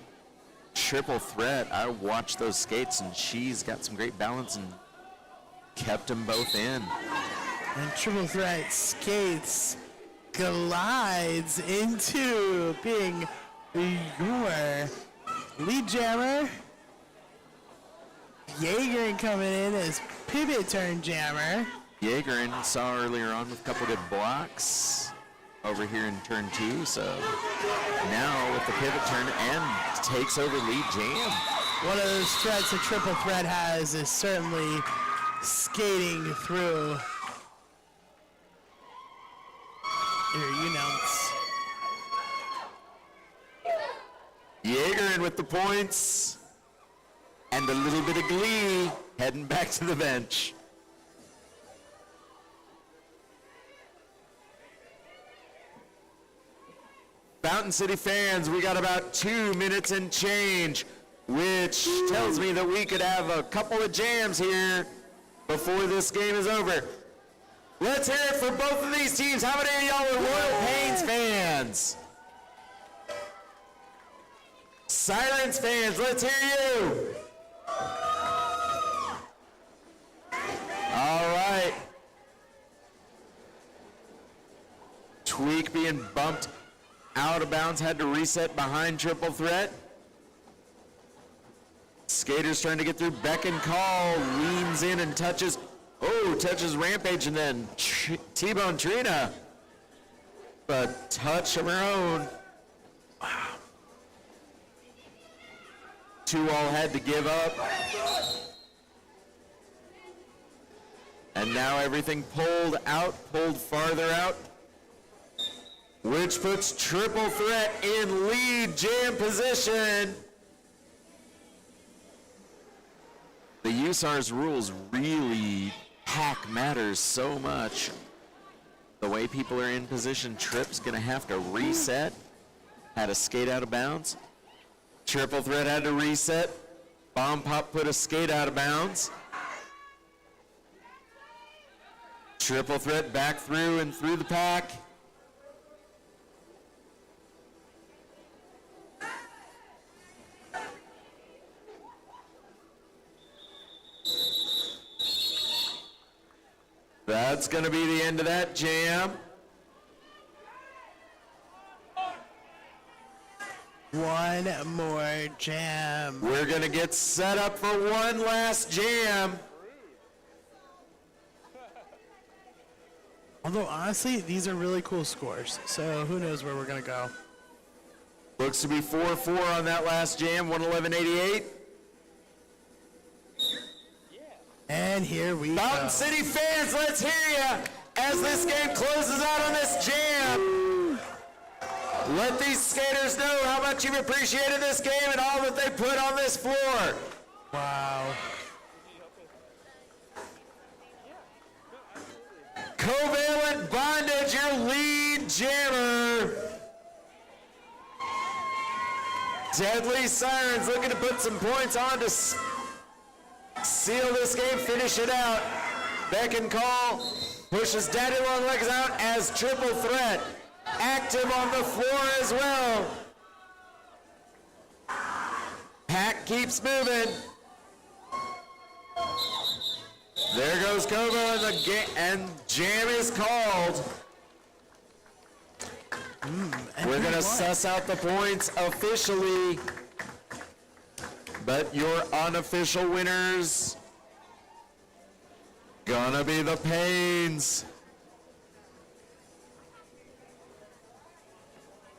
triple threat. I watched those skates, and she's got some great balance and kept them both in.
And triple threat skates glides into being your lead jammer. Jaegerin coming in as pivot turn jammer.
Jaegerin saw earlier on with a couple good blocks over here in turn 2, so now with the pivot turn and takes over lead jam.
One of those threats a triple threat has is certainly skating through your units.
Jaegerin with the points and a little bit of glee heading back to the bench. Fountain City fans, we got about 2 minutes and change, which tells me that we could have a couple of jams here before this game is over. Let's hear it for both of these teams. How many of y'all are Royal Pains fans? Sirens fans, let's hear you. All right. Tweak being bumped out of bounds, had to reset behind triple threat. Skaters trying to get through beck and call, leans in and touches. Oh, touches Rampage and then T-Bone Trina. But touch of her own. Wow. 2 all had to give up. And now everything pulled out, pulled farther out, which puts triple threat in lead jam position. The USAR's rules really hack matters so much. The way people are in position, Trip's gonna have to reset. Had to skate out of bounds. Triple threat had to reset. Bomb Pop put a skate out of bounds. Triple threat back through and through the pack. That's going to be the end of that jam.
One more jam.
We're going to get set up for one last jam.
Although, honestly, these are really cool scores. So who knows where we're going to go.
Looks to be 4-4 on that last jam, 111.88.
And here we go.
Fountain City fans, let's hear you as this game closes out on this jam. Let these skaters know how much you've appreciated this game and all that they put on this floor.
Wow.
Covalent Bondage, your lead jammer. Deadly Sirens looking to put some points on to seal this game, finish it out. Beck and call, pushes Daddy Long Legs out as triple threat. Active on the floor as well. Pack keeps moving. There goes Kovo and jam is called. We're gonna suss out the points officially, but your unofficial winners gonna be the Pains.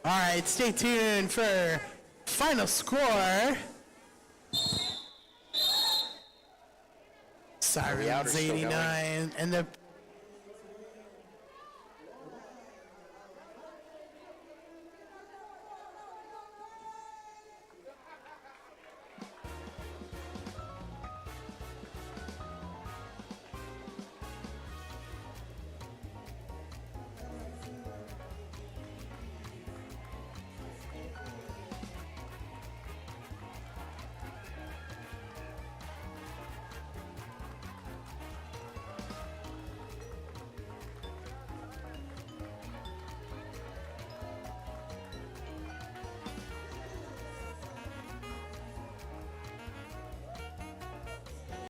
All right, stay tuned for final score. Sirens 89 and the